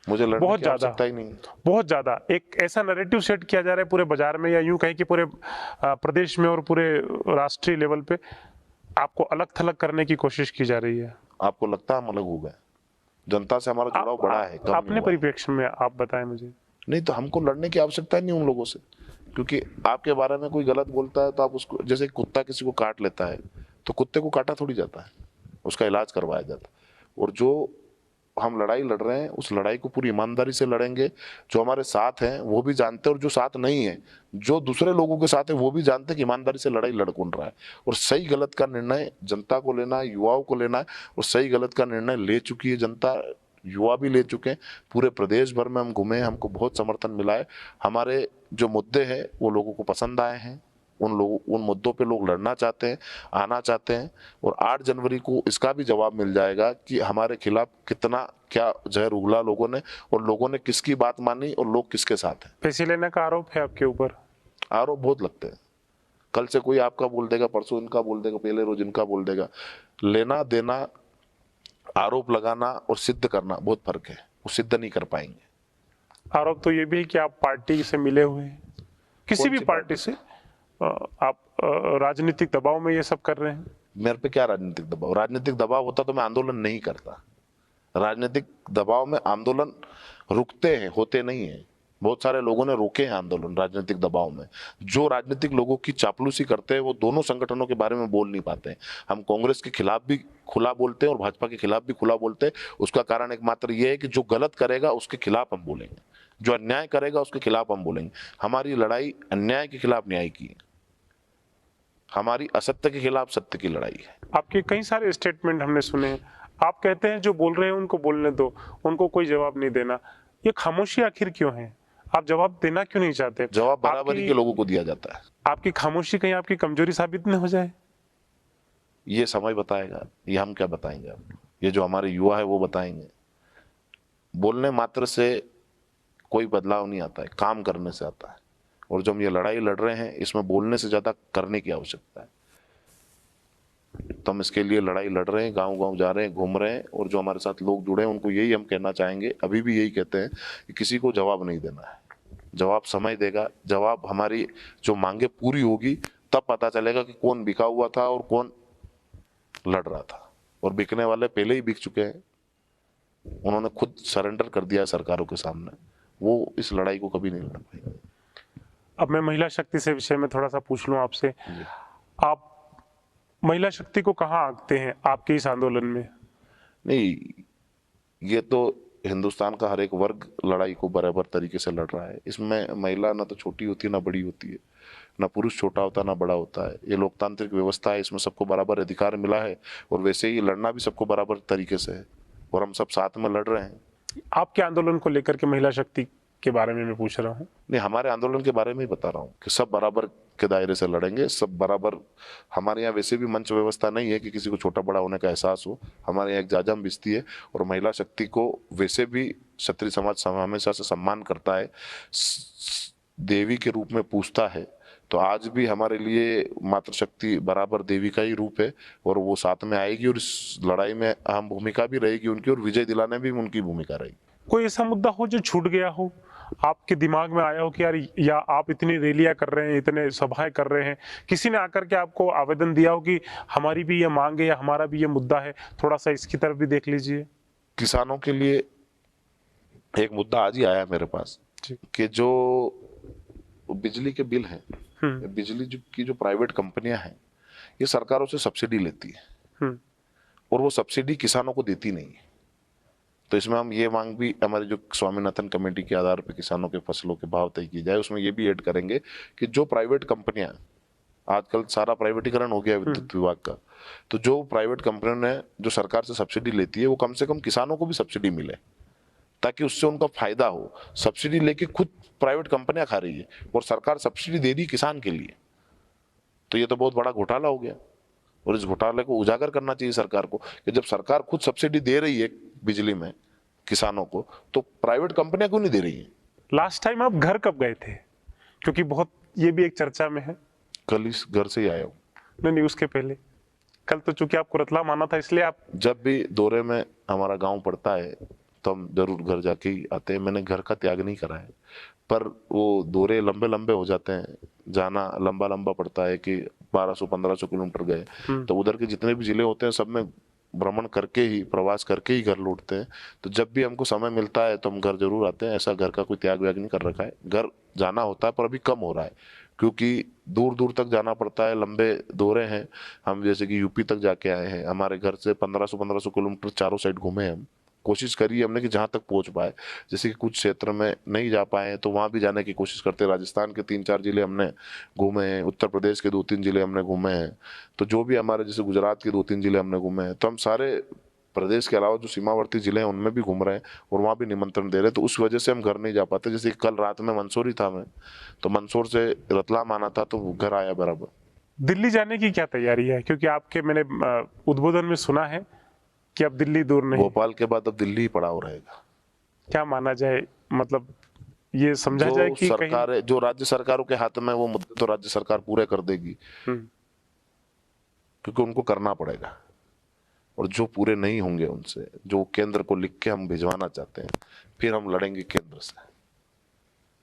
मुझे लड़ने बहुत की ज्यादा, आवश्यकता ही नहीं। बहुत ज्यादा एक ऐसा नैरेटिव सेट किया जा रहा है पूरे बाजार में, या यूं कहें कि पूरे प्रदेश में और पूरे राष्ट्रीय लेवल पे आपको अलग थलग करने की कोशिश की जा रही है। आपको लगता है हम अलग हो गए? जनता से हमारा जुड़ाव बड़ा है, कम अपने नहीं हुआ है। परिप्रेक्ष्य में आप बताएं मुझे। नहीं, तो हमको लड़ने की आवश्यकता ही नहीं उन लोगों से, क्योंकि आपके बारे में कोई गलत बोलता है तो आप उसको, जैसे कुत्ता किसी को काट लेता है तो कुत्ते को काटा थोड़ी जाता है, उसका इलाज करवाया जाता है। और जो हम लड़ाई लड़ रहे हैं उस लड़ाई को पूरी ईमानदारी से लड़ेंगे। जो हमारे साथ हैं वो भी जानते हैं, और जो साथ नहीं है, जो दूसरे लोगों के साथ है, वो भी जानते हैं कि ईमानदारी से लड़ाई लड़ कौन रहा है। और सही गलत का निर्णय जनता को लेना है, युवाओं को लेना है, और सही गलत का निर्णय ले चुकी है जनता, युवा भी ले चुके हैं। पूरे प्रदेश भर में हम घूमे, हमको बहुत समर्थन मिला है। हमारे जो मुद्दे हैं वो लोगों को पसंद आए हैं, उन मुद्दों पे लोग लड़ना चाहते हैं, आना चाहते हैं। और 8 जनवरी को इसका भी जवाब मिल जाएगा कि हमारे खिलाफ कितना क्या जहर उगला लोगों ने, और लोगों ने किसकी बात मानी और लोग किसके साथ हैं। पैसे लेने का आरोप है आपके ऊपर? आरोप बहुत लगते हैं, कल से कोई आपका बोल देगा, परसों इनका बोल देगा, पहले रोज इनका बोल देगा। लेना देना, आरोप लगाना और सिद्ध करना बहुत फर्क है, वो सिद्ध नहीं कर पाएंगे। आरोप तो ये भी है कि आप पार्टी से मिले हुए हैं, किसी भी पार्टी से, आप राजनीतिक दबाव में ये सब कर रहे हैं। मेरे पे क्या राजनीतिक दबाव? राजनीतिक दबाव होता तो मैं आंदोलन नहीं करता। राजनीतिक दबाव में आंदोलन रुकते हैं, होते नहीं है। बहुत सारे लोगों ने रोके हैं आंदोलन राजनीतिक दबाव में। जो राजनीतिक लोगों की चापलूसी करते हैं वो दोनों संगठनों के बारे में बोल नहीं पाते हैं। हम कांग्रेस के खिलाफ भी खुला बोलते हैं और भाजपा के खिलाफ भी खुला बोलते हैं। उसका कारण एकमात्र ये है कि जो गलत करेगा उसके खिलाफ हम बोलेंगे, जो अन्याय करेगा उसके खिलाफ हम बोलेंगे। हमारी लड़ाई अन्याय के खिलाफ न्याय की है, हमारी असत्य के खिलाफ सत्य की लड़ाई है। आपके कई सारे स्टेटमेंट हमने सुने हैं। आप कहते हैं जो बोल रहे हैं उनको बोलने दो, उनको कोई जवाब नहीं देना। ये खामोशी आखिर क्यों है? आप जवाब देना क्यों नहीं चाहते? जवाब बराबरी के लोगों को दिया जाता है। आपकी खामोशी कहीं आपकी कमजोरी साबित न हो जाए? ये समय बताएगा, ये हम क्या बताएंगे आपको, ये जो हमारे युवा है वो बताएंगे। बोलने मात्र से कोई बदलाव नहीं आता है, काम करने से आता है। और जो हम ये लड़ाई लड़ रहे हैं इसमें बोलने से ज्यादा करने की आवश्यकता है। तो हम इसके लिए लड़ाई लड़ रहे हैं, गांव गांव जा रहे हैं, घूम रहे हैं, और जो हमारे साथ लोग जुड़े हैं उनको यही हम कहना चाहेंगे, अभी भी यही कहते हैं कि किसी को जवाब नहीं देना है। जवाब समय देगा, जवाब हमारी जो मांगे पूरी होगी तब पता चलेगा कि कौन बिका हुआ था और कौन लड़ रहा था। और बिकने वाले पहले ही बिक चुके हैं, उन्होंने खुद सरेंडर कर दिया सरकारों के सामने, वो इस लड़ाई को कभी नहीं लड़ पाएंगे। अब मैं महिला शक्ति से विषय में थोड़ा सा पूछ लूं आपसे, आप महिला शक्ति को कहाँ आंकते हैं आपके इस आंदोलन में? नहीं, ये तो हिंदुस्तान का हर एक वर्ग लड़ाई को बराबर तरीके से लड़ रहा है। इसमें महिला ना तो छोटी होती है ना बड़ी होती है, ना पुरुष छोटा होता है ना बड़ा होता है। ये लोकतांत्रिक व्यवस्था है, इसमें सबको बराबर अधिकार मिला है, और वैसे ही लड़ना भी सबको बराबर तरीके से है, और हम सब साथ में लड़ रहे हैं। आपके आंदोलन को लेकर के महिला शक्ति के बारे में मैं पूछ रहा हूँ। नहीं, हमारे आंदोलन के बारे में ही बता रहा हूँ कि सब बराबर के दायरे से लड़ेंगे, सब बराबर। हमारे यहाँ वैसे भी मंच व्यवस्था नहीं है कि किसी को छोटा बड़ा होने का एहसास हो। हमारे यहाँ एक जाजम बिस्ती है, और महिला शक्ति को वैसे भी क्षत्रिय समाज हमेशा से सम्मान करता है, देवी के रूप में पूजता है। तो आज भी हमारे लिए मातृशक्ति बराबर देवी का ही रूप है, और वो साथ में आएगी, और इस लड़ाई में अहम भूमिका भी रहेगी उनकी, और विजय दिलाने में भी उनकी भूमिका रहेगी। कोई ऐसा मुद्दा हो जो छूट गया हो, आपके दिमाग में आया हो कि यार, या आप इतनी रैलियां कर रहे हैं, इतने सभाएं कर रहे हैं, किसी ने आकर के आपको आवेदन दिया हो कि हमारी भी ये मांग है या हमारा भी ये मुद्दा है, थोड़ा सा इसकी तरफ भी देख लीजिए? किसानों के लिए एक मुद्दा आज ही आया मेरे पास कि जो बिजली के बिल हैं, बिजली की जो प्राइवेट कंपनियां हैं, ये सरकारों से सब्सिडी लेती है, और वो सब्सिडी किसानों को देती नहीं है। तो इसमें हम ये मांग भी, हमारी जो स्वामीनाथन कमेटी के आधार पर किसानों के फसलों के भाव तय किए जाए, उसमें ये भी ऐड करेंगे कि जो प्राइवेट कंपनियां, आजकल सारा प्राइवेटीकरण हो गया विद्युत विभाग का, तो जो प्राइवेट कंपनियों ने जो सरकार से सब्सिडी लेती है वो कम से कम किसानों को भी सब्सिडी मिले, ताकि उससे उनका फायदा हो। सब्सिडी लेके खुद प्राइवेट कंपनियां खा रही है और सरकार सब्सिडी दे रही किसान के लिए, तो ये तो बहुत बड़ा घोटाला हो गया। और इस घोटाले को उजागर करना चाहिए सरकार को कि जब सरकार खुद सब्सिडी दे रही है बिजली में किसानों को, तो प्राइवेट कंपनियां क्यों नहीं दे रही है? लास्ट टाइम आप घर कब गए थे? क्योंकि बहुत ये भी एक चर्चा में है। कल इस घर से ही आया हूँ। नहीं, उसके पहले कल तो चूंकि आपको रतलाम आना था, इसलिए आप। जब भी दौरे में हमारा गांव पड़ता है तो हम जरूर घर जाके ही आते हैं। मैंने घर का त्याग नहीं करा है, पर वो दौरे लंबे लंबे हो जाते हैं, जाना लंबा लंबा पड़ता है कि 1200-1500 किलोमीटर गए, तो उधर के जितने भी जिले होते हैं सब में भ्रमण करके ही, प्रवास करके ही घर लौटते हैं। तो जब भी हमको समय मिलता है तो हम घर जरूर आते हैं। ऐसा घर का कोई त्याग व्याग नहीं कर रखा है, घर जाना होता है, पर अभी कम हो रहा है क्योंकि दूर दूर तक जाना पड़ता है, लंबे दौरे हैं। हम जैसे कि यूपी तक जाके आए हैं, हमारे घर से 1500 किलोमीटर चारों साइड घूमे हम। कोशिश करी हमने कि जहाँ तक पहुँच पाए, जैसे कि कुछ क्षेत्र में नहीं जा पाए तो वहाँ भी जाने की कोशिश करते हैं। राजस्थान के 3-4 जिले हमने घूमे हैं, उत्तर प्रदेश के 2-3 जिले हमने घूमे हैं, तो जो भी हमारे जैसे गुजरात के 2-3 जिले हमने घूमे हैं। तो हम सारे प्रदेश के अलावा जो सीमावर्ती जिले हैं उनमें भी घूम रहे हैं और वहाँ भी निमंत्रण दे रहे हैं। तो उस वजह से हम घर नहीं जा पाते। जैसे कल रात में मंदसौर ही था मैं, तो मंदसौर से रतलाम आना था तो घर आया बराबर। दिल्ली जाने की क्या तैयारी है? क्योंकि आपके मैंने उद्बोधन में सुना है कि अब दिल्ली दूर नहीं, भोपाल के बाद अब दिल्ली ही पड़ाव रहेगा। क्या माना जाए, मतलब ये समझा जाए कि सरकार जो राज्य सरकारों के हाथ में, वो मुद्दे तो राज्य सरकार पूरे कर देगी क्योंकि उनको करना पड़ेगा। और जो पूरे नहीं होंगे उनसे, जो केंद्र को लिख के हम भिजवाना चाहते हैं, फिर हम लड़ेंगे केंद्र से,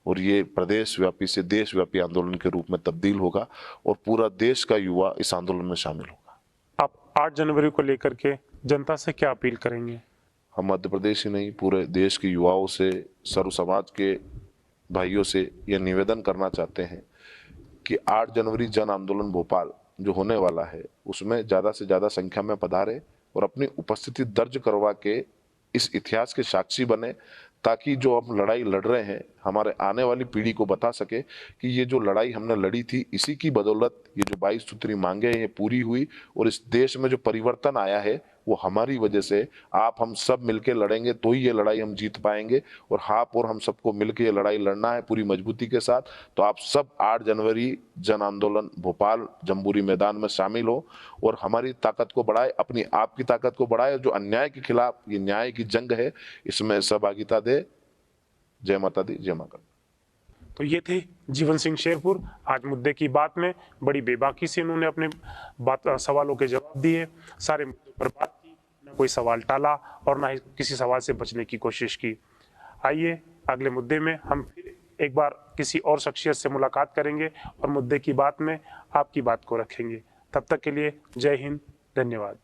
और ये प्रदेश व्यापी से देशव्यापी आंदोलन के रूप में तब्दील होगा और पूरा देश का युवा इस आंदोलन में शामिल होगा। आप 8 जनवरी को लेकर के जनता से क्या अपील करेंगे? हम मध्य प्रदेश ही नहीं, पूरे देश के युवाओं से, सर्व समाज के भाइयों से यह निवेदन करना चाहते हैं कि 8 जनवरी जन आंदोलन भोपाल जो होने वाला है उसमें ज़्यादा से ज़्यादा संख्या में पधारे और अपनी उपस्थिति दर्ज करवा के इस इतिहास के साक्षी बने, ताकि जो हम लड़ाई लड़ रहे हैं हमारे आने वाली पीढ़ी को बता सके कि ये जो लड़ाई हमने लड़ी थी इसी की बदौलत ये जो 22 सूत्री मांगे हैं ये पूरी हुई और इस देश में जो परिवर्तन आया है वो हमारी वजह से। आप हम सब मिलकर लड़ेंगे तो ही ये लड़ाई हम जीत पाएंगे और आप और हम सबको मिलकर ये लड़ाई लड़ना है पूरी मजबूती के साथ। तो आप सब 8 जनवरी जन आंदोलन भोपाल जम्बूरी मैदान में शामिल हो और हमारी ताकत को बढ़ाए, अपनी आपकी ताकत को बढ़ाए। जो अन्याय के खिलाफ ये न्याय की जंग है इसमें सहभागिता दे। जय माता दी, जय मां काली। तो ये थे जीवन सिंह शेरपुर। आज मुद्दे की बात में बड़ी बेबाकी से उन्होंने अपने सवालों के जवाब दिए, सारे मुद्दों पर बात की, न कोई सवाल टाला और ना ही किसी सवाल से बचने की कोशिश की। आइए अगले मुद्दे में हम फिर एक बार किसी और शख्सियत से मुलाकात करेंगे और मुद्दे की बात में आपकी बात को रखेंगे। तब तक के लिए जय हिंद, धन्यवाद।